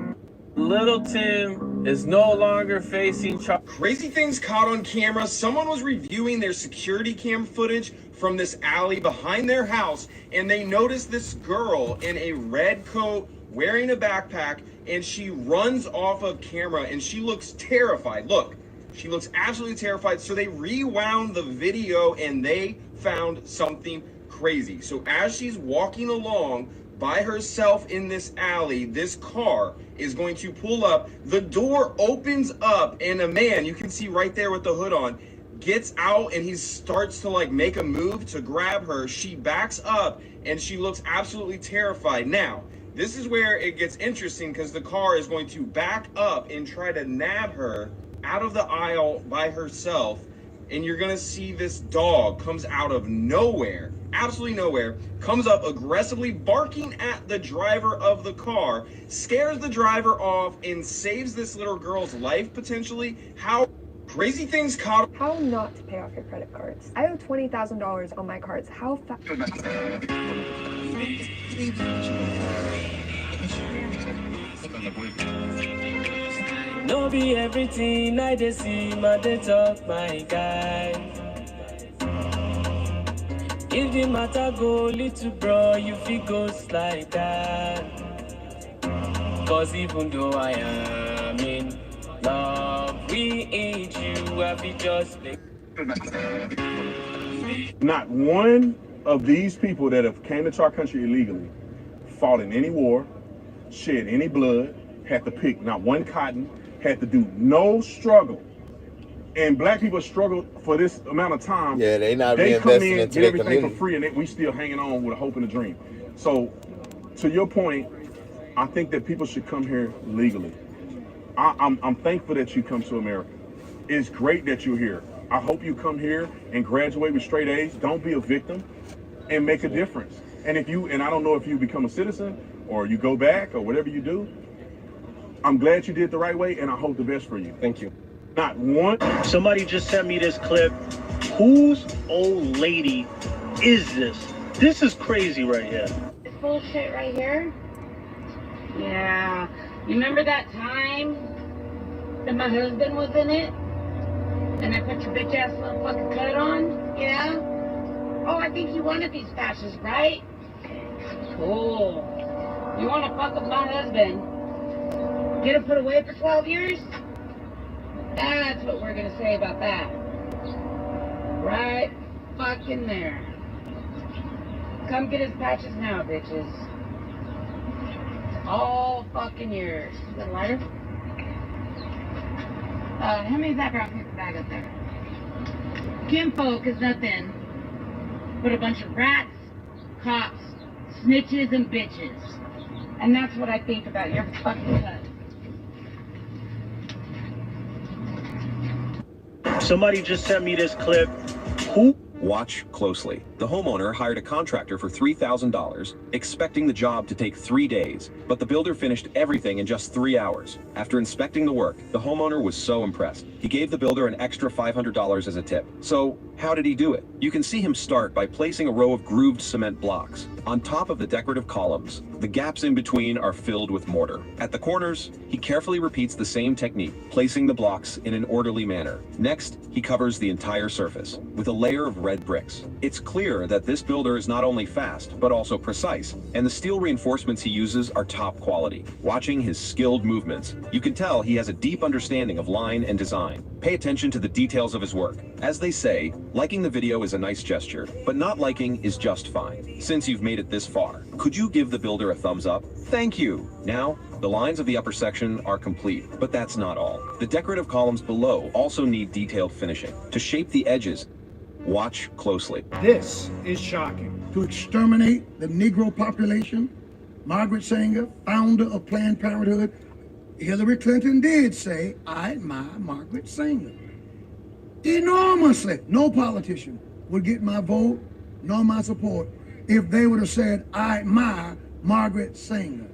Speaker 12: Little Tim is no longer facing charges.
Speaker 13: Crazy things caught on camera. Someone was reviewing their security cam footage from this alley behind their house, and they noticed this girl in a red coat wearing a backpack, and she runs off of camera, and she looks terrified. Look, She looks absolutely terrified. So they rewound the video and they found something crazy. So as she's walking along by herself in this alley, this car is going to pull up. The door opens up and a man, you can see right there with the hood on, gets out and he starts to like make a move to grab her. She backs up and she looks absolutely terrified. Now, this is where it gets interesting because the car is going to back up and try to nab her out of the aisle by herself. And you're gonna see this dog comes out of nowhere, absolutely nowhere, comes up aggressively barking at the driver of the car, scares the driver off and saves this little girl's life potentially. How crazy things caught.
Speaker 4: How not to pay off your credit cards. I owe $20,000 on my cards. How fast?
Speaker 6: No be everything I dey see, my dey talk, my guy. If the matter go little bro, you fit go like that. Cause even though I am in love with you, I be just like...
Speaker 25: Not one of these people that have came into our country illegally fought in any war, shed any blood, had to pick not one cotton, had to do no struggle. And black people struggle for this amount of time.
Speaker 1: Yeah, they not
Speaker 25: They come
Speaker 1: reinvesting
Speaker 25: in,
Speaker 1: into
Speaker 25: get
Speaker 1: their
Speaker 25: everything
Speaker 1: community.
Speaker 25: for free, and we still hanging on with a hope and a dream. So, to your point, I think that people should come here legally. I'm thankful that you come to America. It's great that you're here. I hope you come here and graduate with straight A's. Don't be a victim, and make a difference. And I don't know if you become a citizen or you go back or whatever you do. I'm glad you did the right way, and I hope the best for you. Thank you. Not one.
Speaker 24: Somebody just sent me this clip. Whose old lady is this? This is crazy right here.
Speaker 14: This bullshit right here? Yeah. You remember that time that my husband was in it? And I put your bitch ass little fucking coat on? Yeah? Oh, I think you wanted these fashions, right? Cool. You wanna fuck with my husband? Get him put away for 12 years? That's what we're gonna say about that. Right fucking there. Come get his patches now, bitches. It's all fucking yours. Is that a lighter? Hand me that brown paper bag up there. Kinfolk is nothing but a bunch of rats, cops, snitches, and bitches. And that's what I think about your fucking cut.
Speaker 24: Somebody just sent me this clip. Who?
Speaker 15: Watch closely. The homeowner hired a contractor for $3,000, expecting the job to take 3 days, but the builder finished everything in just 3 hours. After inspecting the work, the homeowner was so impressed. He gave the builder an extra $500 as a tip. So, how did he do it? You can see him start by placing a row of grooved cement blocks on top of the decorative columns. The gaps in between are filled with mortar. At the corners, he carefully repeats the same technique, placing the blocks in an orderly manner. Next, he covers the entire surface with a layer of red bricks. It's clear that this builder is not only fast, but also precise, and the steel reinforcements he uses are top quality. Watching his skilled movements, you can tell he has a deep understanding of line and design. Pay attention to the details of his work. As they say, liking the video is a nice gesture, but not liking is just fine. Since you've made it this far, could you give the builder a thumbs up? Thank you! Now, the lines of the upper section are complete, but that's not all. The decorative columns below also need detailed finishing. To shape the edges, watch closely.
Speaker 16: This is shocking. To exterminate the Negro population, Margaret Sanger, founder of Planned Parenthood, Hillary Clinton did say, I admire Margaret Sanger. Enormously. No politician would get my vote nor my support if they would have said, I admire Margaret Sanger.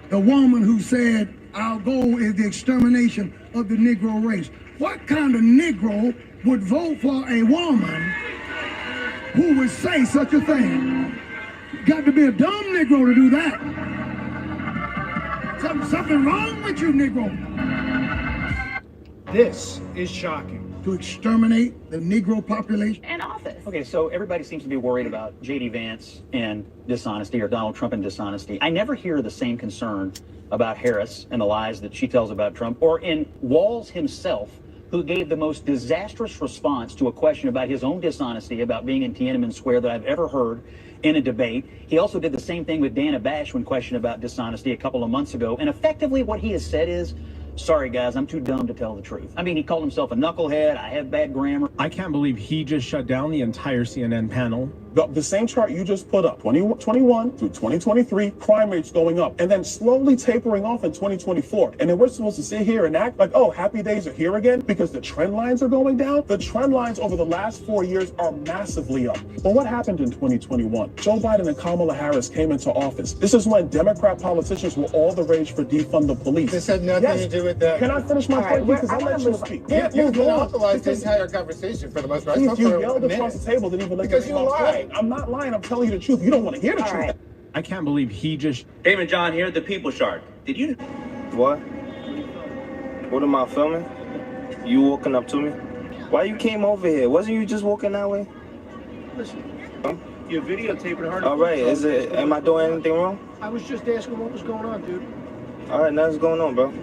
Speaker 16: The woman who said, our goal is the extermination of the Negro race. What kind of Negro would vote for a woman who would say such a thing? Got to be a dumb Negro to do that. Something wrong with you, Negro.
Speaker 24: This is shocking.
Speaker 16: To exterminate the Negro population.
Speaker 17: And office. Okay, so everybody seems to be worried about J.D. Vance and dishonesty, or Donald Trump and dishonesty. I never hear the same concern about Harris and the lies that she tells about Trump, or in Walz himself who gave the most disastrous response to a question about his own dishonesty about being in Tiananmen Square that I've ever heard in a debate. He also did the same thing with Dana Bash when questioned about dishonesty a couple of months ago. And effectively what he has said is, sorry guys, I'm too dumb to tell the truth. I mean, he called himself a knucklehead, I have bad grammar.
Speaker 2: I can't believe he just shut down the entire CNN panel.
Speaker 3: The same chart you just put up, 2021 through 2023, crime rates going up, and then slowly tapering off in 2024. And then we're supposed to sit here and act like, oh, happy days are here again because the trend lines are going down. The trend lines over the last 4 years are massively up. But what happened in 2021? Joe Biden and Kamala Harris came into office. This is when Democrat politicians were all the rage for defund the police.
Speaker 25: This had nothing to do with that.
Speaker 3: Can I finish my point? Because I let you speak.
Speaker 25: You monopolized this entire conversation for the most part.
Speaker 3: You yelled across the table, didn't even let
Speaker 25: because
Speaker 3: me
Speaker 25: you lied.
Speaker 3: I'm not lying. I'm telling you the truth. You don't want to hear the truth.
Speaker 2: Right. I can't believe he just...
Speaker 7: Damon John here, the People Shark. Did you...
Speaker 9: What? What am I filming? You walking up to me? Why you came over here? Wasn't you just walking that way?
Speaker 24: Listen, you're videotaping hard.
Speaker 9: All right, am I doing anything wrong?
Speaker 24: I was just asking what was going on, dude.
Speaker 9: All right, nothing's going on, bro.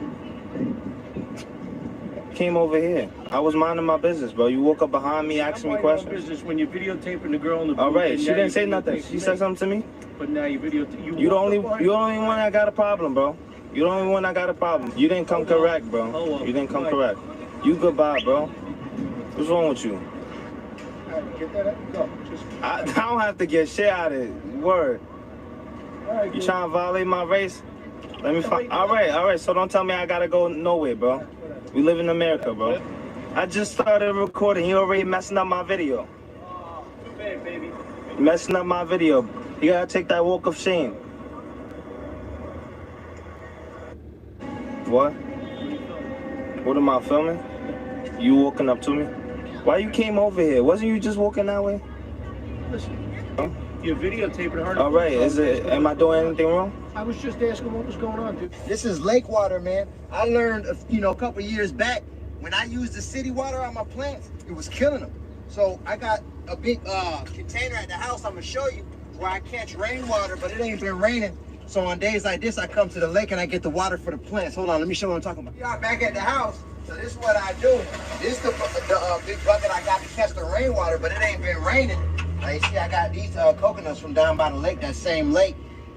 Speaker 9: Came over here. I was minding my business, bro. You woke up behind me asking me questions.
Speaker 24: Business when you're videotaping the girl in the booth.
Speaker 9: All right, she didn't say nothing. She said something to me.
Speaker 24: But now you
Speaker 9: the only one that got a problem, bro. You the only one that got a problem. You didn't come correct, bro. You didn't come correct. You goodbye, bro. What's wrong with you?
Speaker 24: Get that up. Go.
Speaker 9: I don't have to get shit out of it. Word.
Speaker 24: Right,
Speaker 9: you trying to violate my race? Let me find. All right. So don't tell me I gotta go nowhere, bro. We live in America, bro. I just started recording. You already messing up my video.
Speaker 24: Bad, baby.
Speaker 9: Messing up my video. You gotta take that walk of shame. What? What am I filming? You walking up to me? Why you came over here? Wasn't you just walking that way?
Speaker 24: Listen, you're videotaping hard.
Speaker 9: All right, am I doing anything wrong?
Speaker 24: I was just asking what was going on, dude.
Speaker 18: This is lake water, man. I learned, a couple years back, when I used the city water on my plants, it was killing them. So I got a big container at the house I'm gonna show you where I catch rainwater, but it ain't been raining. So on days like this, I come to the lake and I get the water for the plants. Hold on, let me show you what I'm talking about. We are back at the house, so this is what I do. This is the big bucket I got to catch the rainwater, but it ain't been raining. You see, I got these coconuts from down by the lake, that same lake.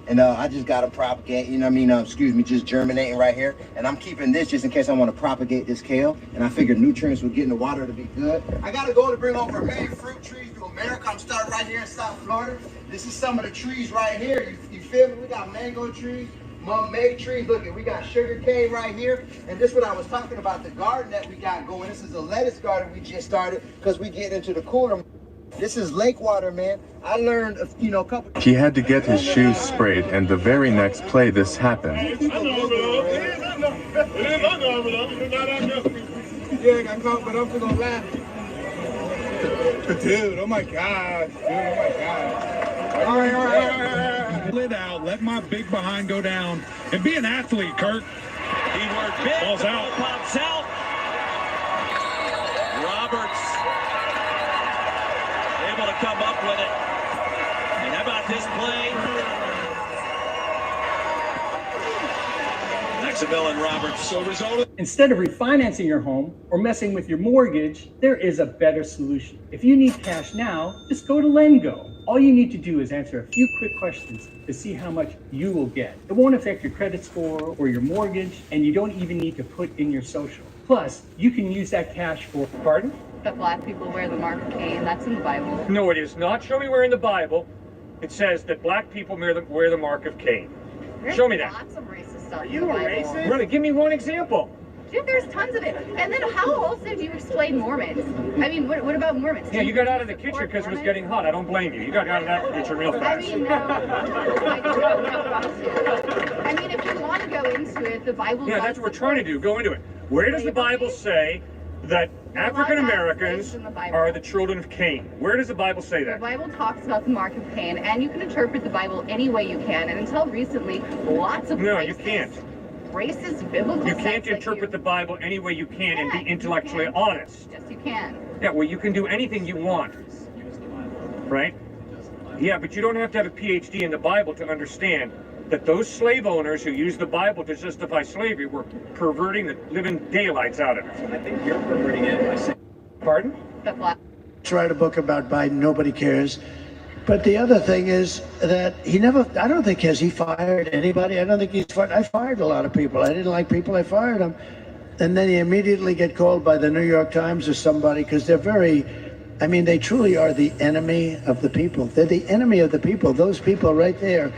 Speaker 18: And I just got to propagate, just germinating right here. And I'm keeping this just in case I want to propagate this kale. And I figured nutrients would get in the water to be good. I got to go to bring over a million fruit trees to America. I'm starting right here in South Florida. This is some of the trees right here. You feel me? We got mango trees, mummy trees. Look, we got sugar cane right here. And this is what I was talking about, the garden that we got going. This is a lettuce garden we just started because we get into the cooler. This is lake water, man. I learned, a couple...
Speaker 19: He had to get his shoes sprayed, and the very next play this happened.
Speaker 18: Yeah, I got caught, but I'm still gonna laugh. Dude, oh my gosh. Dude, oh my gosh. All right.
Speaker 20: Lid out, let my big behind go down, and be an athlete, Kurt.
Speaker 6: He worked big.
Speaker 20: Ball's out.
Speaker 6: Pops out. Roberts able to come up with it. And how about this play? Maximilian Roberts. So result.
Speaker 23: Instead of refinancing your home or messing with your mortgage, there is a better solution. If you need cash now, just go to LendGo. All you need to do is answer a few quick questions to see how much you will get. It won't affect your credit score or your mortgage, and you don't even need to put in your social. Plus, you can use that cash for, pardon?
Speaker 29: That black people wear the mark of Cain. That's in the Bible.
Speaker 20: No, it is not. Show me where in the Bible it says that black people wear the mark of Cain.
Speaker 29: There's
Speaker 20: Show me that.
Speaker 29: Lots of racist stuff.
Speaker 20: Are
Speaker 29: in
Speaker 20: you
Speaker 29: the
Speaker 20: a
Speaker 29: Bible.
Speaker 20: racist? Really, give me one example.
Speaker 29: Dude, there's tons of it. And then how else have you explained Mormons? I mean, what about Mormons?
Speaker 20: Yeah, you got out of the kitchen because it was getting hot. I don't blame you. You got out of that kitchen real fast.
Speaker 29: I mean, no. I mean, if you want to go into it, the Bible.
Speaker 20: Yeah, that's what we're trying to do. Go into it. Where does the Bible say that African Americans are the children of Cain? Where does the Bible say that?
Speaker 29: The Bible talks about the mark of Cain, and you can interpret the Bible any way you can. And until recently, lots of
Speaker 20: No, you can't.
Speaker 29: Racist biblical.
Speaker 20: You can't interpret the Bible any way you can and be intellectually honest.
Speaker 29: Yes, you can.
Speaker 20: Yeah, well, you can do anything you want, right? Yeah, but you don't have to have a PhD in the Bible to understand that those slave owners who used the Bible to justify slavery were perverting the living daylights out of it.
Speaker 7: I think you're perverting it by saying.
Speaker 20: Pardon?
Speaker 5: Write a book about Biden, nobody cares. But the other thing is that he never, I don't think, has he fired anybody? I don't think he's fired. I fired a lot of people. I didn't like people, I fired them. And then he immediately get called by the New York Times or somebody, because they're very, I mean, they truly are the enemy of the people. They're the enemy of the people. Those people right there,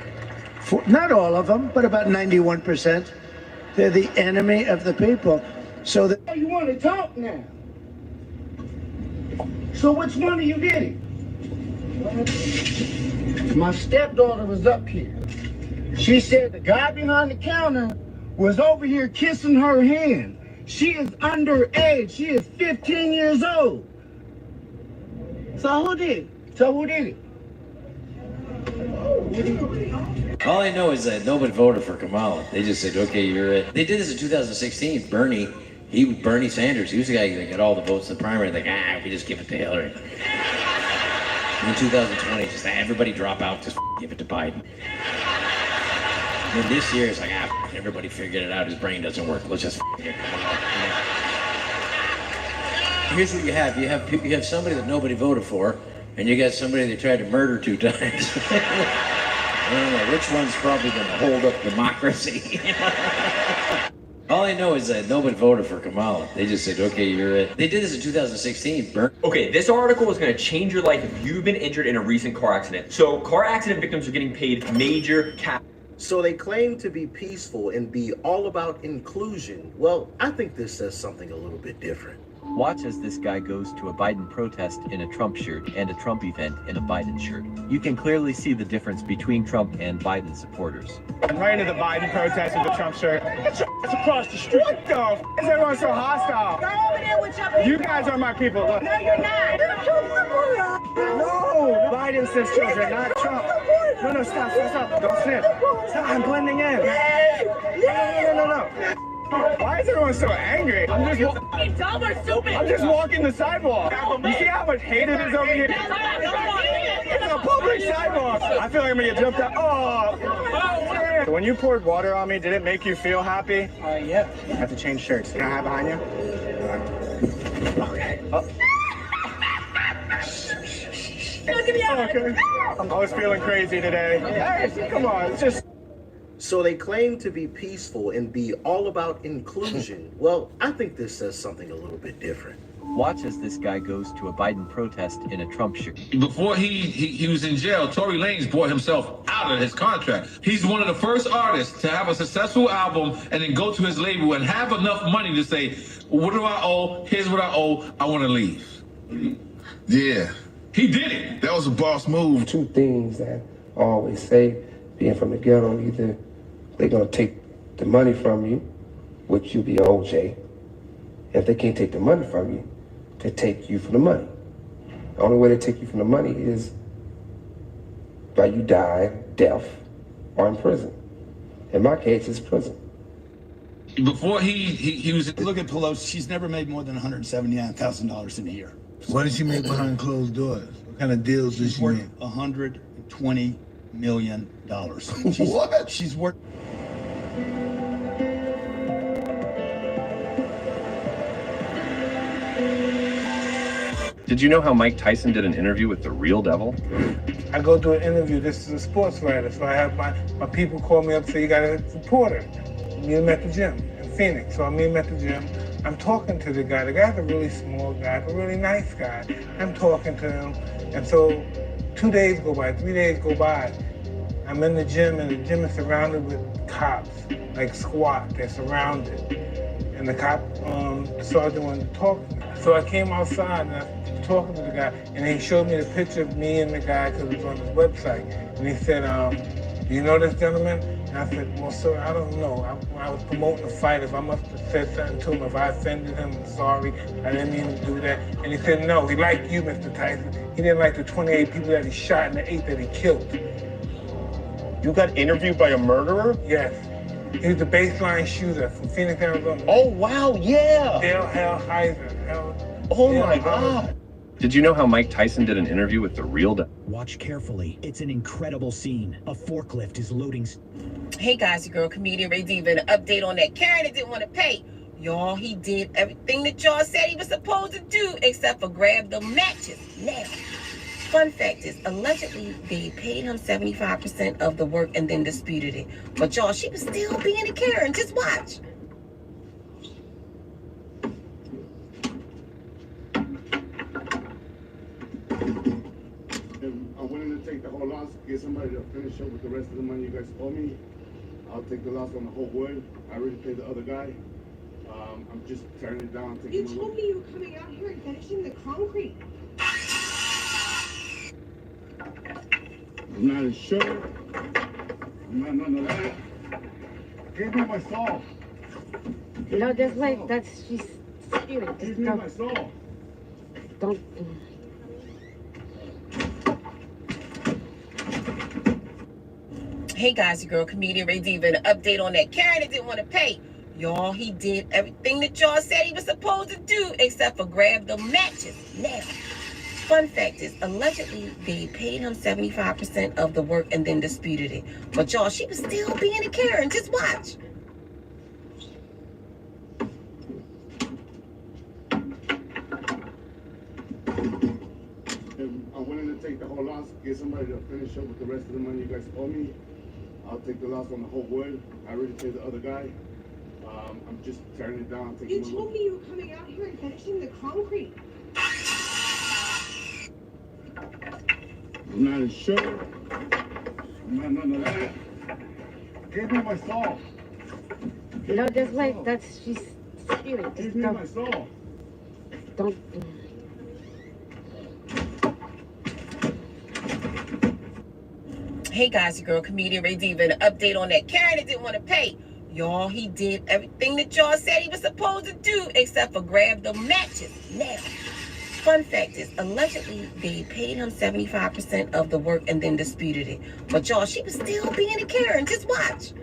Speaker 5: not all of them, but about 91%, they're the enemy of the people. So that
Speaker 18: You want to talk now? So which one are you getting? My stepdaughter was up here. She said the guy behind the counter was over here kissing her hand. She is underage. She is 15 years old. So who did it?
Speaker 8: All I know is that nobody voted for Kamala. They just said, okay, you're it. They did this in 2016. Bernie Sanders, he was the guy that got all the votes in the primary. Like, we just give it to Hillary. And in 2020, just everybody drop out, just give it to Biden. And this year, it's like, everybody figured it out. His brain doesn't work. Let's just get Kamala. Here's what you have. You have somebody that nobody voted for, and you got somebody they tried to murder 2 times. I don't know which one's probably going to hold up democracy. All I know is that nobody voted for Kamala. They just said, okay, you're it. They did this in 2016.
Speaker 10: Okay, this article is going to change your life if you've been injured in a recent car accident. So car accident victims are getting paid major cash.
Speaker 11: So they claim to be peaceful and be all about inclusion. Well, I think this says something a little bit different.
Speaker 21: Watch as this guy goes to a Biden protest in a Trump shirt and a Trump event in a Biden shirt. You can clearly see the difference between Trump and Biden supporters.
Speaker 9: I'm right into the Biden protest with the Trump shirt. It's across the street. What the f*** is everyone so hostile?
Speaker 14: Go over there with your people.
Speaker 9: You guys are my people. Look.
Speaker 14: No, you're not.
Speaker 9: No, Biden says children, not Trump. No, stop. Don't snip. Stop, I'm blending in. No. Why is everyone so angry? I'm just walking the sidewalk. You see how much hate it is over here? It's a public sidewalk. I feel like I'm gonna get jumped out. Oh. So when you poured water on me, did it make you feel happy? Yeah. I have to change shirts. Can I hide behind you? Okay. Oh.
Speaker 14: Look at me.
Speaker 9: Okay. I was feeling crazy today. Hey, come on, it's just.
Speaker 11: So they claim to be peaceful and be all about inclusion. Well, I think this says something a little bit different.
Speaker 21: Watch as this guy goes to a Biden protest in a Trump shirt.
Speaker 22: Before he was in jail, Tory Lanez bought himself out of his contract. He's one of the first artists to have a successful album and then go to his label and have enough money to say, what do I owe? Here's what I owe. I want to leave.
Speaker 26: Yeah.
Speaker 22: He did it.
Speaker 26: That was a boss move.
Speaker 27: 2 things that I always say, being from the ghetto, either they're going to take the money from you, which you'll be OJ. If they can't take the money from you, they take you for the money. The only way they take you from the money is by you die, death, or in prison. In my case, it's prison.
Speaker 22: Before he was...
Speaker 28: Look at Pelosi. She's never made more than $179,000 in a year.
Speaker 26: What did she make behind closed doors? What kind of deals did she make?
Speaker 28: $120 million.
Speaker 26: What?
Speaker 28: She's worth.
Speaker 15: Did you know how Mike Tyson did an interview with the real devil?
Speaker 9: I go do an interview. This is a sports writer, so I have my people call me up and say, you got a reporter. Meet him at the gym in Phoenix. So I meet him at the gym. I'm talking to the guy. The guy's a really small guy, but really nice guy. I'm talking to him. And so 2 days go by, 3 days go by. I'm in the gym, and the gym is surrounded with cops, like squad. They're surrounded. And the cop sergeant wanted to talk to me. So I came outside and I was talking to the guy, and he showed me the picture of me and the guy because it was on his website. And he said, do you know this gentleman? And I said, well, sir, I don't know. I was promoting a fight. If I must have said something to him, if I offended him, I'm sorry. I didn't mean to do that. And he said, no, he liked you, Mr. Tyson. He didn't like the 28 people that he shot and the 8 that he killed. You got interviewed by a murderer? Yes. He was the baseline shooter from Phoenix, Arizona.
Speaker 28: Oh, wow, yeah.
Speaker 9: Dale Heiser.
Speaker 28: Oh, my God.
Speaker 15: Did you know how Mike Tyson did an interview with the real devil?
Speaker 30: Watch carefully. It's an incredible scene. A forklift is loading.
Speaker 1: Hey guys, your girl comedian Ray Diva. An update on that Karen that didn't want to pay. Y'all, he did everything that y'all said he was supposed to do except for grab the matches. Now, fun fact is, allegedly, they paid him 75% of the work and then disputed it. But y'all, she was still being a Karen. Just watch.
Speaker 2: I'm willing to take the whole loss, get somebody to finish up with the rest of the money you guys owe me. I'll take the loss on the whole wood. I already paid the other guy. I'm just tearing it down.
Speaker 3: You told me you were coming out here and finishing the concrete.
Speaker 2: I'm not insured. I'm not none of that. Give me my soul.
Speaker 14: No, just like that's she's stealing.
Speaker 2: Give me my soul.
Speaker 14: Don't.
Speaker 1: Hey guys, your girl comedian Ray Diva. An update on that Karen that didn't want to pay. Y'all, he did everything that y'all said he was supposed to do except for grab the matches. Now, fun fact is, allegedly, they paid him 75% of the work and then disputed it. But y'all, she was still being a Karen. Just watch.
Speaker 2: I'm willing to take the whole loss, get somebody to finish up with the rest of the money you guys owe me. I'll take the loss on the whole wood. I already paid the other guy. I'm just tearing it down.
Speaker 3: You told me you were coming out here and finishing the concrete.
Speaker 2: I'm not insured. I'm not none of that. Give me my soul.
Speaker 14: No, just like that's she's stealing.
Speaker 2: Give me my soul.
Speaker 14: Don't.
Speaker 1: Hey guys, your girl comedian Ray Diva. An update on that Karen that didn't want to pay. Y'all, he did everything that y'all said he was supposed to do except for grab the matches. Now, fun fact is, allegedly, they paid him 75% of the work and then disputed it. But y'all, she was still being a Karen. Just watch.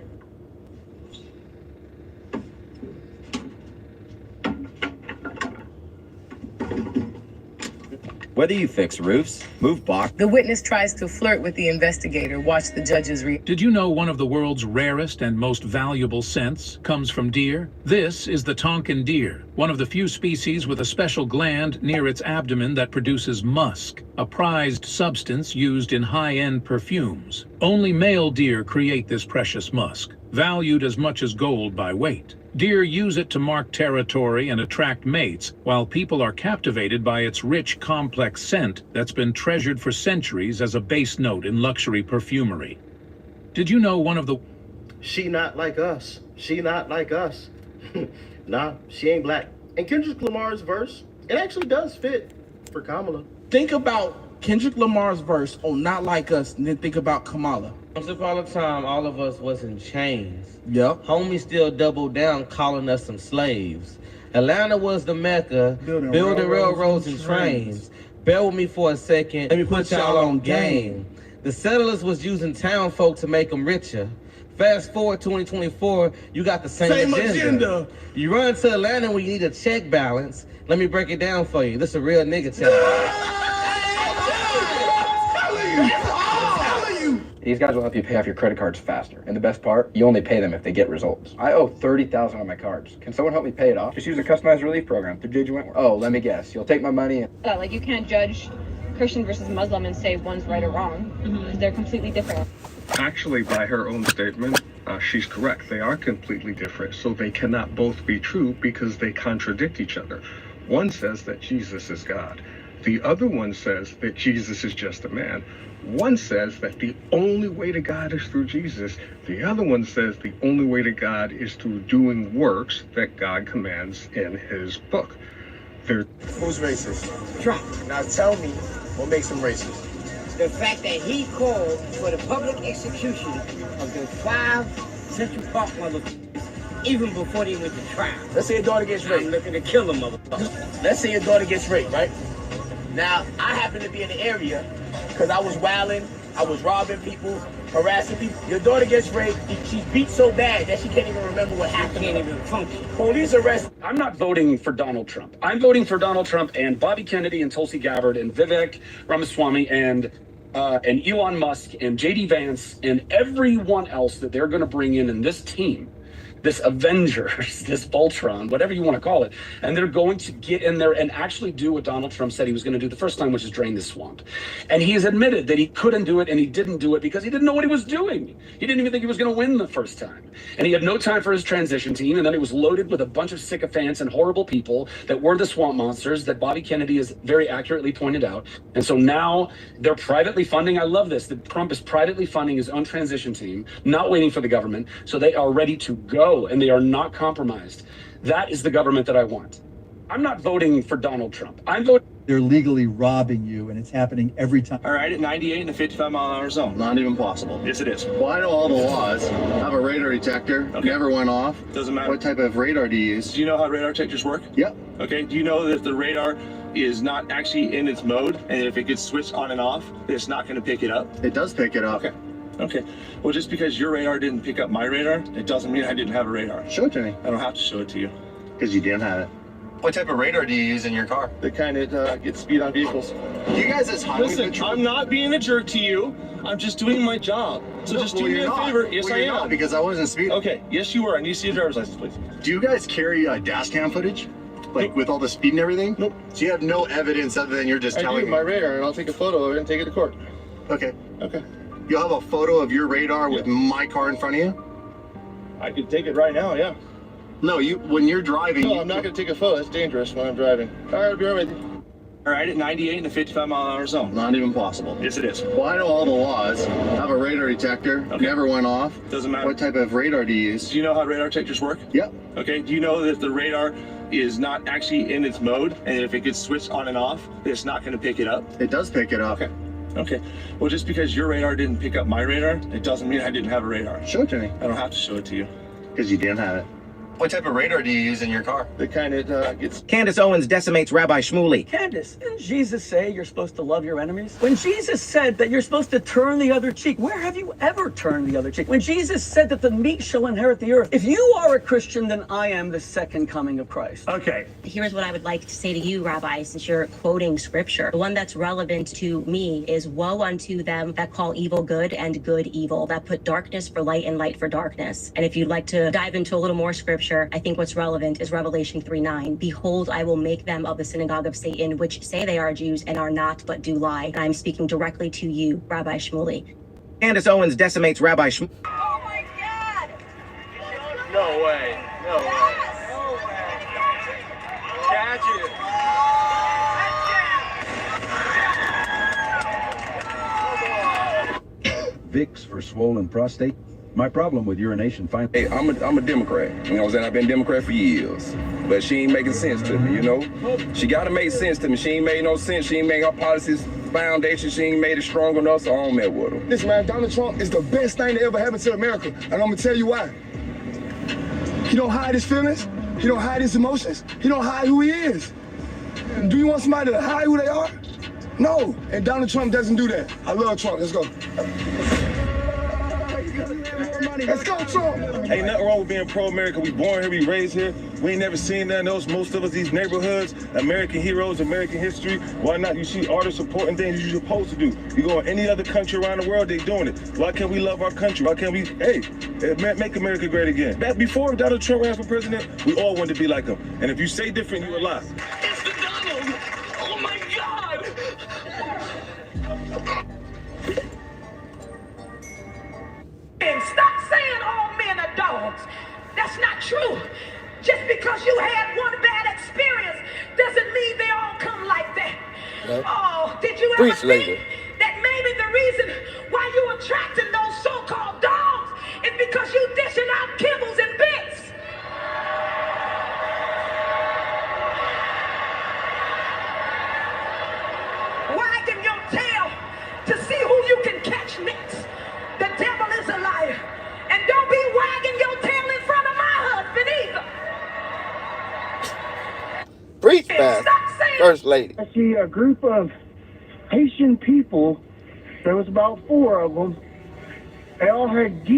Speaker 4: Whether you fix roofs, move box.
Speaker 12: The witness tries to flirt with the investigator. Watch the judge's reaction.
Speaker 13: Did you know one of the world's rarest and most valuable scents comes from deer? This is the Tonkin deer, one of the few species with a special gland near its abdomen that produces musk, a prized substance used in high-end perfumes. Only male deer create this precious musk, valued as much as gold by weight. Deer use it to mark territory and attract mates, while people are captivated by its rich, complex scent that's been treasured for centuries as a base note in luxury perfumery. Did you know one of the...
Speaker 11: She not like us. She not like us. Nah, she ain't black. And Kendrick Lamar's verse, it actually does fit for Kamala.
Speaker 16: Think about Kendrick Lamar's verse on Not Like Us, and then think about Kamala.
Speaker 17: Once upon a time, all of us was in chains.
Speaker 16: Yep.
Speaker 17: Homie still doubled down, calling us some slaves. Atlanta was the Mecca, building railroads and trains. Bear with me for a second, let me put y'all on game. The settlers was using town folk to make them richer. Fast forward 2024, you got the same agenda. You run to Atlanta when you need a check balance. Let me break it down for you. This a real nigga challenge.
Speaker 25: These guys will help you pay off your credit cards faster. And the best part, you only pay them if they get results. I owe $30,000 on my cards. Can someone help me pay it off? Just use a customized relief program through JJ Wentworth. Oh, let me guess. You'll take my money and...
Speaker 30: Like, you can't judge Christian versus Muslim and say one's right or wrong. Because they're completely different.
Speaker 31: Actually, by her own statement, she's correct. They are completely different, so they cannot both be true because they contradict each other. One says that Jesus is God. The other one says that Jesus is just a man. One says that the only way to God is through Jesus. The other one says the only way to God is through doing works that God commands in his book.
Speaker 18: Who's racist? Trump. Now tell me what makes him racist.
Speaker 32: The fact that he called for the public execution of the 5 Central Park motherfuckers even before they went to trial.
Speaker 18: Let's say your daughter gets raped.
Speaker 32: I'm looking to kill them motherfuckers.
Speaker 18: Let's say your daughter gets raped, right? Now, I happen to be in the area because I was wilding, I was robbing people, harassing people. Your daughter gets raped, she's beat so bad that she can't even remember what happened. She can't even function. Police arrest.
Speaker 33: I'm not voting for Donald Trump. I'm voting for Donald Trump and Bobby Kennedy and Tulsi Gabbard and Vivek Ramaswamy and and Elon Musk and JD Vance and everyone else that they're going to bring in this team, this Avengers, this Voltron, whatever you want to call it, and they're going to get in there and actually do what Donald Trump said he was going to do the first time, which is drain the swamp. And he has admitted that he couldn't do it, and he didn't do it because he didn't know what he was doing. He didn't even think he was going to win the first time. And he had no time for his transition team, and then he was loaded with a bunch of sycophants and horrible people that were the swamp monsters that Bobby Kennedy has very accurately pointed out. And so now they're privately funding, I love this, that Trump is privately funding his own transition team, not waiting for the government, so they are ready to go. And they are not compromised. That is the government that I want. I'm not voting for Donald Trump. I'm voting.
Speaker 5: They're legally robbing you, and it's happening every time.
Speaker 11: All right, at 98 in a 55-mile-an-hour zone. Not even possible. Yes, it is.
Speaker 2: Well, I know all the laws. I have a radar detector. Never went off.
Speaker 11: Doesn't matter.
Speaker 2: What type of radar do you use?
Speaker 11: Do you know how radar detectors work?
Speaker 2: Yep.
Speaker 11: Okay, do you know that the radar is not actually in its mode, and if it gets switched on and off, it's not going to pick it up?
Speaker 2: It does pick it up.
Speaker 11: Okay. Well, just because your radar didn't pick up my radar, it doesn't mean I didn't have a radar.
Speaker 2: Show it to me.
Speaker 11: I don't have to show it to you.
Speaker 2: Because you didn't have it. What type of radar do you use in your car?
Speaker 11: The kind that gets speed on vehicles.
Speaker 2: You guys as highway
Speaker 11: Listen,
Speaker 2: patrol.
Speaker 11: I'm not being a jerk to you. I'm just doing my job. So just do me a favor. Yes, I am.
Speaker 2: Not, because I wasn't speeding.
Speaker 11: Okay. Yes, you were. I need to see your driver's license, please.
Speaker 2: Do you guys carry dash cam footage? Like with all the speed and everything?
Speaker 11: Nope.
Speaker 2: So you have no evidence other than you're just telling me?
Speaker 11: my radar, and I'll take a photo of it and take it to court.
Speaker 2: Okay.
Speaker 11: Okay.
Speaker 2: You'll have a photo of your radar with my car in front of you?
Speaker 11: I could take it right now, yeah.
Speaker 2: No, when you're driving.
Speaker 11: No, I'm not going to take a photo. It's dangerous when I'm driving. All right, I'll be right with you. All right, at 98 in a 55-mile-an-hour zone.
Speaker 2: Not even possible.
Speaker 11: Yes, it is.
Speaker 2: Well, I know all the laws. I have a radar detector. Never went off.
Speaker 11: Doesn't matter.
Speaker 2: What type of radar do you use?
Speaker 11: Do you know how radar detectors work?
Speaker 2: Yep.
Speaker 11: Okay, do you know that the radar is not actually in its mode, and if it gets switched on and off, it's not going to pick it up?
Speaker 2: It does pick it up.
Speaker 11: Okay. Well, just because your radar didn't pick up my radar, it doesn't mean I didn't have a radar.
Speaker 2: Show it to me.
Speaker 11: I don't have to show it to you.
Speaker 2: Because you didn't have it. What type of radar do you use in your car?
Speaker 11: The kind that gets...
Speaker 6: Candace Owens decimates Rabbi Shmuley.
Speaker 7: Candace, didn't Jesus say you're supposed to love your enemies? When Jesus said that you're supposed to turn the other cheek, where have you ever turned the other cheek? When Jesus said that the meek shall inherit the earth, if you are a Christian, then I am the second coming of Christ. Okay.
Speaker 8: Here's what I would like to say to you, Rabbi, since you're quoting scripture. The one that's relevant to me is, woe unto them that call evil good and good evil, that put darkness for light and light for darkness. And if you'd like to dive into a little more scripture, I think what's relevant is Revelation 3:9. Behold, I will make them of the synagogue of Satan, which say they are Jews and are not, but do lie. And I'm speaking directly to you, Rabbi Shmuley.
Speaker 6: Candace Owens decimates Rabbi Shmuley.
Speaker 8: Oh my God!
Speaker 11: No way. No way. No way. Catch it.
Speaker 10: Vicks for swollen prostate. My problem with urination
Speaker 19: Hey, I'm a Democrat. You know what I'm saying? I've been Democrat for years. But she ain't making sense to me, you know? She gotta make sense to me. She ain't made no sense. She ain't made her policies foundation. She ain't made it strong enough, so I don't mess with her.
Speaker 20: Listen, man, Donald Trump is the best thing that ever happened to America. And I'm gonna tell you why. He don't hide his feelings. He don't hide his emotions. He don't hide who he is. Do you want somebody to hide who they are? No, and Donald Trump doesn't do that. I love Trump, let's go. Let's go, Trump!
Speaker 19: Ain't nothing wrong with being pro-America. We born here, we raised here. We ain't never seen nothing else. Most of us, these neighborhoods, American heroes, American history. Why not? You see artists supporting things you're supposed to do. You go in any other country around the world, they doing it. Why can't we love our country? Why can't we, make America great again? Back before Donald Trump ran for president, we all wanted to be like him. And if you say different, you a lie.
Speaker 7: It's the Donald! Oh my God!
Speaker 21: And stop saying all men are dogs. That's not true. Just because you had one bad experience doesn't mean they all come like that.
Speaker 22: Yep.
Speaker 21: Oh, did you ever
Speaker 22: Preach,
Speaker 21: think
Speaker 22: lady.
Speaker 21: that maybe the reason why you attracting those so-called dogs is because you dishing out kibbles and bits? Wagging your tail to see who you can catch next. The devil is a liar. And don't be wagging your tail in front of my husband either.
Speaker 22: Preach, man. First lady.
Speaker 23: I see a group of Haitian people. There was about 4 of them. They all had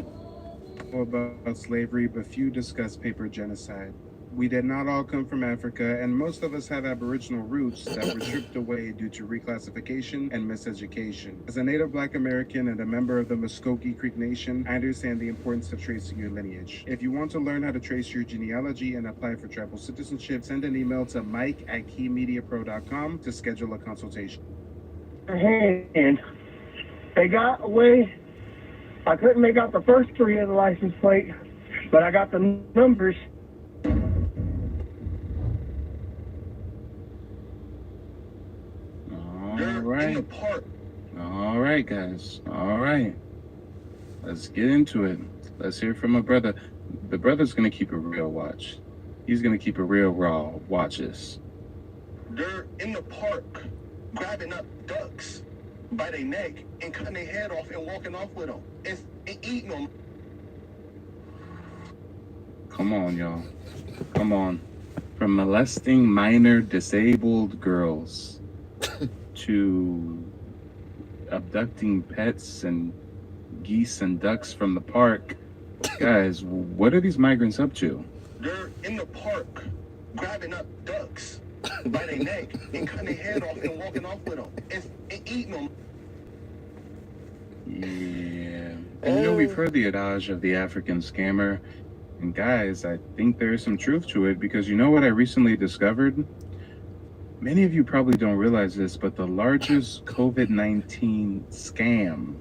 Speaker 24: About slavery, but few discuss paper genocide.
Speaker 1: We did not all come from Africa, and most of us have Aboriginal roots that were stripped away due to reclassification and miseducation. As a Native Black American and a member of the Muskogee Creek Nation, I understand the importance of tracing your lineage. If you want to learn how to trace your genealogy and apply for tribal citizenship, send an email to mike@keymediapro.com to schedule a consultation.
Speaker 23: Hand. They got away. I couldn't make out the first three of the license plate, but I got the numbers.
Speaker 1: All right, guys. All right. Let's get into it. Let's hear from a brother. The brother's going to keep a real watch. He's going to keep a real raw. Watch this.
Speaker 20: They're in the park grabbing up ducks by their neck and cutting their head off and walking off with them and eating them.
Speaker 1: Come on, y'all. Come on. From molesting minor disabled girls to abducting pets and geese and ducks from the park. Guys, what are these migrants up to?
Speaker 20: They're in the park grabbing up ducks by their neck and cutting their head off and walking off with them and eating them.
Speaker 1: Yeah. And you know, we've heard the adage of the African scammer. And guys, I think there's some truth to it, because you know what I recently discovered? Many of you probably don't realize this, but the largest COVID-19 scam.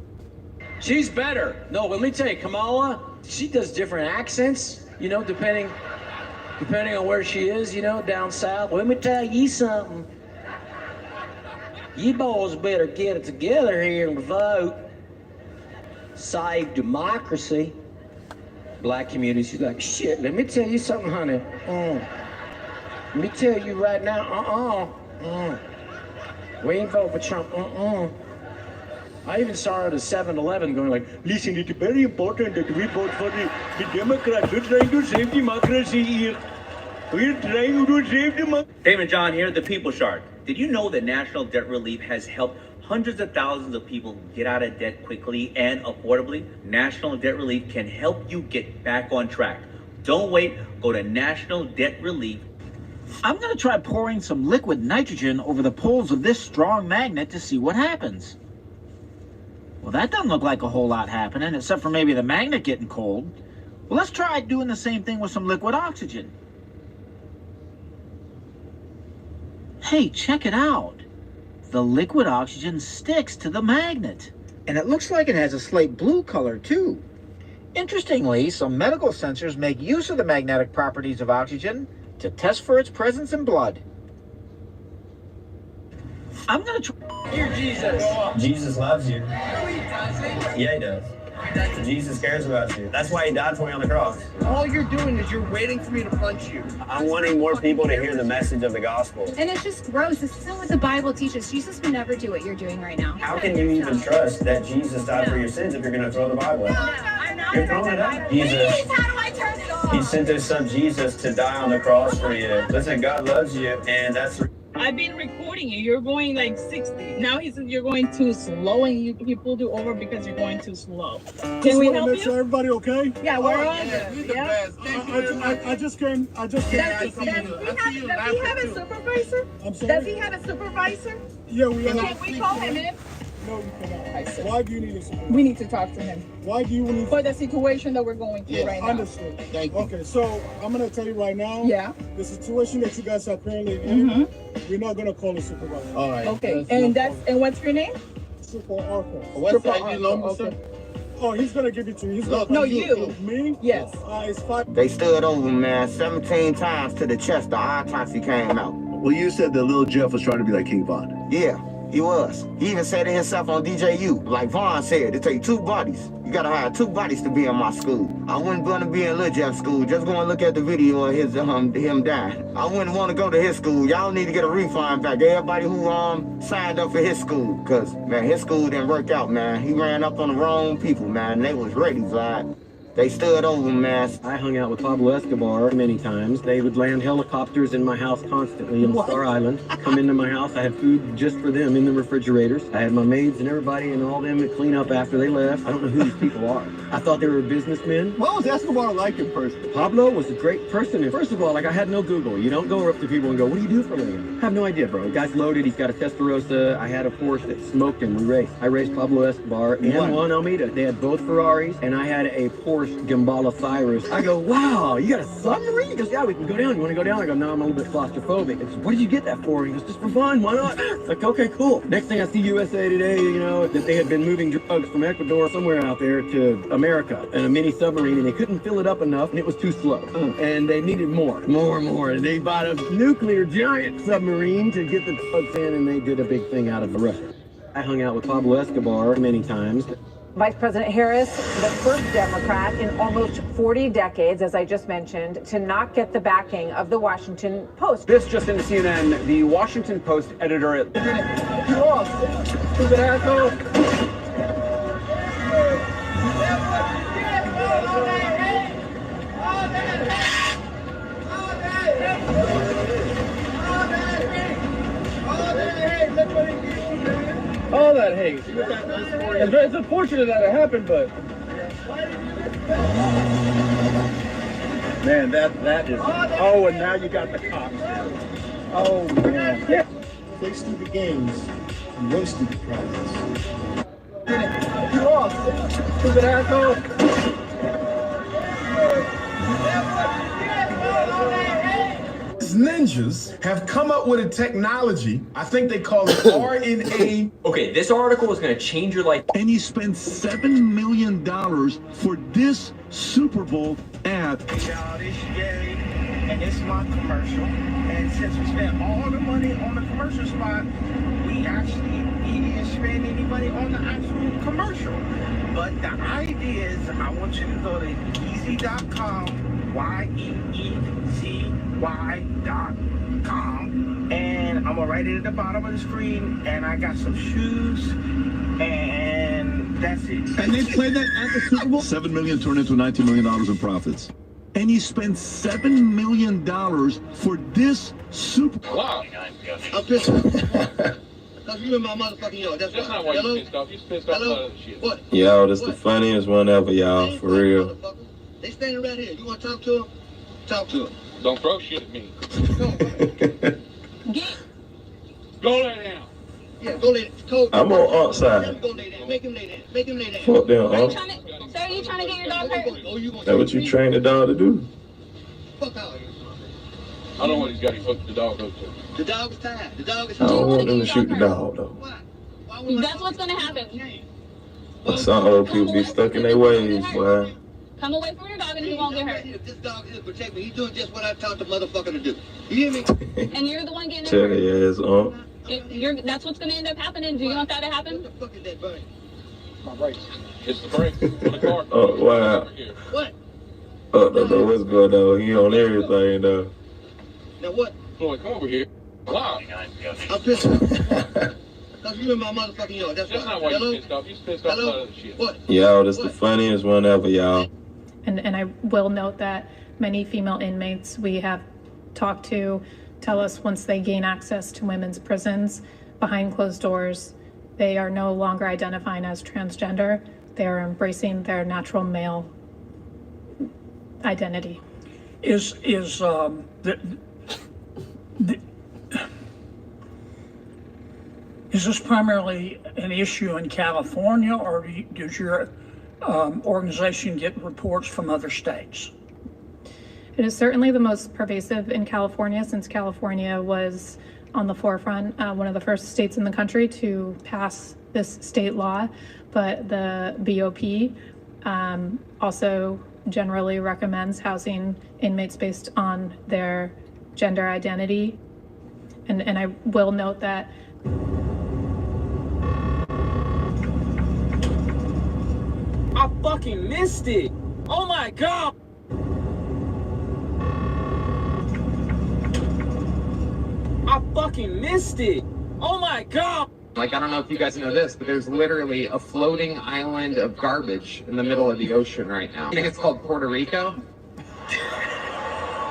Speaker 3: She's better. No, let me tell you, Kamala, she does different accents, you know, depending on where she is, you know, down south. Let me tell you something. You boys better get it together here and vote. Save democracy. Black community, she's like, shit, let me tell you something, honey. Let me tell you right now, we ain't vote for Trump, I even saw her at a 7-Eleven going like, listen, it's very important that we vote for the Democrats. We're trying to save democracy here. We're trying to save democracy.
Speaker 4: David John here, the People Shark. Did you know that National Debt Relief has helped hundreds of thousands of people get out of debt quickly and affordably? National Debt Relief can help you get back on track. Don't wait. Go to National Debt Relief.
Speaker 9: I'm going to try pouring some liquid nitrogen over the poles of this strong magnet to see what happens. Well, that doesn't look like a whole lot happening, except for maybe the magnet getting cold. Well, let's try doing the same thing with some liquid oxygen. Hey, check it out. The liquid oxygen sticks to the magnet. And it looks like it has a slate blue color, too. Interestingly, some medical sensors make use of the magnetic properties of oxygen to test for its presence in blood. I'm gonna try.
Speaker 12: Dear Jesus. Jesus loves you. Yeah, he does. Jesus cares about you. That's why he died for me on the cross.
Speaker 13: All you're doing is you're waiting for me to punch you.
Speaker 12: I'm wanting more people to hear the message of the gospel.
Speaker 14: And it's just gross. This isn't what the Bible teaches. Jesus would never do what you're doing right now.
Speaker 12: How can you even trust that Jesus died for your sins if you're going to throw the Bible out? You're throwing it out. Jesus.
Speaker 14: How do I turn it off?
Speaker 12: He sent his son Jesus to die on the cross for you. Listen, God loves you, and that's the
Speaker 15: I've been recording you. You're going like 60. Now he said you're going too slow, and he pulled you over because you're going too slow. Can we help you?
Speaker 24: Make sure everybody okay?
Speaker 15: Yeah, we're all good. Yeah.
Speaker 24: I just came.
Speaker 15: Does he have a supervisor?
Speaker 24: I'm sorry?
Speaker 15: Does he have a supervisor?
Speaker 24: Yeah, we are.
Speaker 15: Can we call him in?
Speaker 24: No, you cannot. Why do you need a supervisor?
Speaker 15: We need to talk to him.
Speaker 24: Why do you need
Speaker 15: for the situation that we're going through right now?
Speaker 24: Understood. Thank you. Okay, so I'm gonna tell you right now.
Speaker 15: Yeah.
Speaker 24: The situation that you guys are currently in, we're not gonna call a supervisor.
Speaker 15: All right. Okay. And what's your name?
Speaker 24: Super Arthur.
Speaker 15: What's the ID number, sir?
Speaker 24: Oh, he's gonna give it to you.
Speaker 15: You.
Speaker 24: Me?
Speaker 15: Yes.
Speaker 24: It's 5.
Speaker 22: They stood over him, man, 17 times to the chest. The autopsy came out.
Speaker 26: Well, you said that little Jeff was trying to be like King Von.
Speaker 22: Yeah. He was. He even said it himself on DJU. Like Vaughn said, it take 2 bodies. You gotta hire 2 bodies to be in my school. I wouldn't want to be in Lil Jeff's school. Just go and look at the video of his him dying. I wouldn't want to go to his school. Y'all need to get a refund back. Everybody who signed up for his school. Cause man, his school didn't work out, man. He ran up on the wrong people, man. They was ready, Vlad. They stood over, man.
Speaker 2: I hung out with Pablo Escobar many times. They would land helicopters in my house constantly on Star Island. Come into my house. I had food just for them in the refrigerators. I had my maids and everybody and all them to clean up after they left. I don't know who these people are. I thought they were businessmen.
Speaker 5: What was Escobar like in person?
Speaker 2: Pablo was a great person. And first of all, like, I had no Google. You don't go up to people and go, what do you do for a living? I have no idea, bro. The guy's loaded. He's got a Testarossa. I had a Porsche that smoked him. We raced. I raced Pablo Escobar and Juan Almeida. They had both Ferraris, and I had a Porsche Gambala Cyrus. I go, wow, you got a submarine? He goes, yeah, we can go down. You want to go down? I go, no, I'm a little bit claustrophobic. It's, what did you get that for? He goes, just for fun. Why not? It's like, okay, cool. Next thing I see USA Today, you know, that they had been moving drugs from Ecuador somewhere out there to America in a mini submarine, and they couldn't fill it up enough, and it was too slow. And they needed more. And they bought a nuclear giant submarine to get the drugs in, and they did a big thing out of Russia. I hung out with Pablo Escobar many times.
Speaker 16: Vice President Harris, the first Democrat in almost 40 decades, as I just mentioned, to not get the backing of the Washington Post.
Speaker 17: This just into CNN, the Washington Post editor at... You lost, stupid asshole. All that hate. It's unfortunate that it happened, but man, that is. Oh, and now you got the cops. Oh man. Yeah.
Speaker 24: Play stupid games and win stupid prizes.
Speaker 17: You lost, stupid asshole.
Speaker 18: Ninjas have come up with a technology, I think they call it RNA.
Speaker 25: Okay, this article is going to change your life.
Speaker 10: And he spent $7 million for this Super Bowl ad.
Speaker 11: Hey y'all, this is Gary, and it's my commercial. And since we spent all the money on the commercial spot, we actually didn't spend any money on the actual commercial. But the idea is, I want you to go to Yeezy.com, YEEZY.com, and I'm gonna write it at the bottom of the screen, and I got some shoes, and that's it.
Speaker 10: And they played that at the Super Bowl? $7 million turned into $19 million in profits. And he spent $7 million for this Super Bowl.
Speaker 25: Wow.
Speaker 11: I'm pissed off. Because you in my motherfucking yard. That's not why
Speaker 25: you're pissed off. You're pissed off about other shit.
Speaker 11: What?
Speaker 27: Yo, this the funniest one ever, y'all. For real.
Speaker 11: They standing right here. You want to talk to them? Talk to them.
Speaker 25: Don't throw shit at me. Go lay down.
Speaker 11: Yeah, go lay down.
Speaker 27: I'm on outside.
Speaker 11: Go lay down. Make him lay down. Make him lay down.
Speaker 27: Fuck them,
Speaker 14: Sir, are you trying to get your dog hurt?
Speaker 27: That's what you train the dog to do.
Speaker 11: Fuck out.
Speaker 25: I don't know what he's got. He fucked the dog up to.
Speaker 11: The dog is tired. The dog is
Speaker 27: I don't want them to shoot the dog, though.
Speaker 14: That's what's going to happen.
Speaker 27: Some old people be stuck in their ways, boy.
Speaker 14: Come away from your dog and he won't get hurt.
Speaker 11: If this dog is protect me, he's doing just what I taught the motherfucker to do. You hear me?
Speaker 14: And you're the one getting
Speaker 27: Check
Speaker 14: hurt.
Speaker 27: your ass on.
Speaker 14: That's what's going to end up happening. Do you want that to happen?
Speaker 11: What the fuck is that burning?
Speaker 25: My brakes. It's the brakes for the car.
Speaker 27: Oh, wow.
Speaker 11: What?
Speaker 27: Oh, no, what's going on? He on everything, though.
Speaker 11: Now what?
Speaker 25: Floyd, come over here. Wow.
Speaker 11: I'm pissed off. Because you in my motherfucking yard. That's
Speaker 25: not why you're pissed off. You're pissed off about other shit.
Speaker 11: What?
Speaker 27: Yo, this the funniest one ever, y'all.
Speaker 28: And I will note that many female inmates we have talked to tell us once they gain access to women's prisons behind closed doors, they are no longer identifying as transgender. They are embracing their natural male identity.
Speaker 29: Is this primarily an issue in California, or does your organization get reports from other states?
Speaker 28: It is certainly the most pervasive in California, since California was on the forefront, one of the first states in the country to pass this state law. But the BOP also generally recommends housing inmates based on their gender identity. And I will note that
Speaker 30: I fucking missed it. Oh my God. I fucking missed it. Oh my God.
Speaker 1: Like, I don't know if you guys know this, but there's literally a floating island of garbage in the middle of the ocean right now. I think it's called Puerto Rico.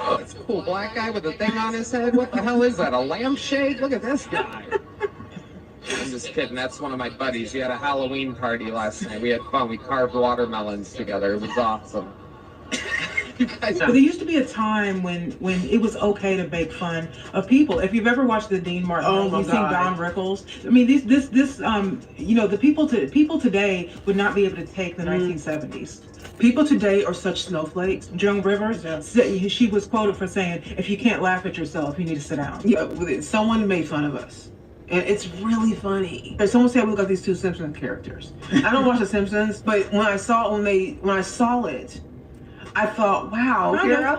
Speaker 1: Oh, it's a cool black guy with a thing on his head. What the hell is that? A lampshade? Look at this guy. I'm just kidding. That's one of my buddies. We had a Halloween party last night. We had fun. We carved watermelons together. It was awesome.
Speaker 3: But there used to be a time when it was okay to make fun of people. If you've ever watched the Dean Martin, you've seen Don Rickles. I mean, the people today would not be able to take the 1970s. People today are such snowflakes. Joan Rivers, she was quoted for saying, "If you can't laugh at yourself, you need to sit down." Yeah, someone made fun of us. And it's really funny. Someone said we look like these two Simpsons characters. I don't watch The Simpsons, but when I saw it, I thought, wow,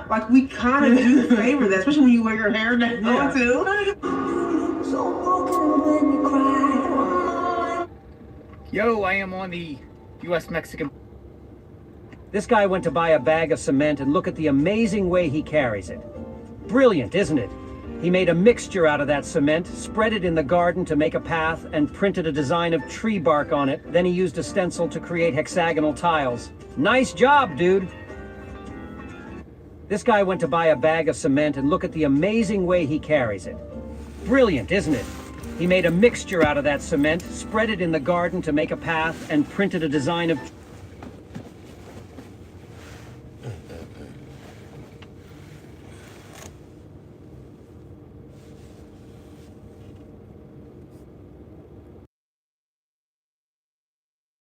Speaker 3: like we kind of do favor that, especially when you wear your hair down too.
Speaker 4: Yo, I am on the U.S.-Mexican.
Speaker 6: This guy went to buy a bag of cement and look at the amazing way he carries it. Brilliant, isn't it? He made a mixture out of that cement, spread it in the garden to make a path, and printed a design of tree bark on it. Then he used a stencil to create hexagonal tiles. Nice job, dude. This guy went to buy a bag of cement and look at the amazing way he carries it. Brilliant, isn't it? He made a mixture out of that cement, spread it in the garden to make a path, and printed a design of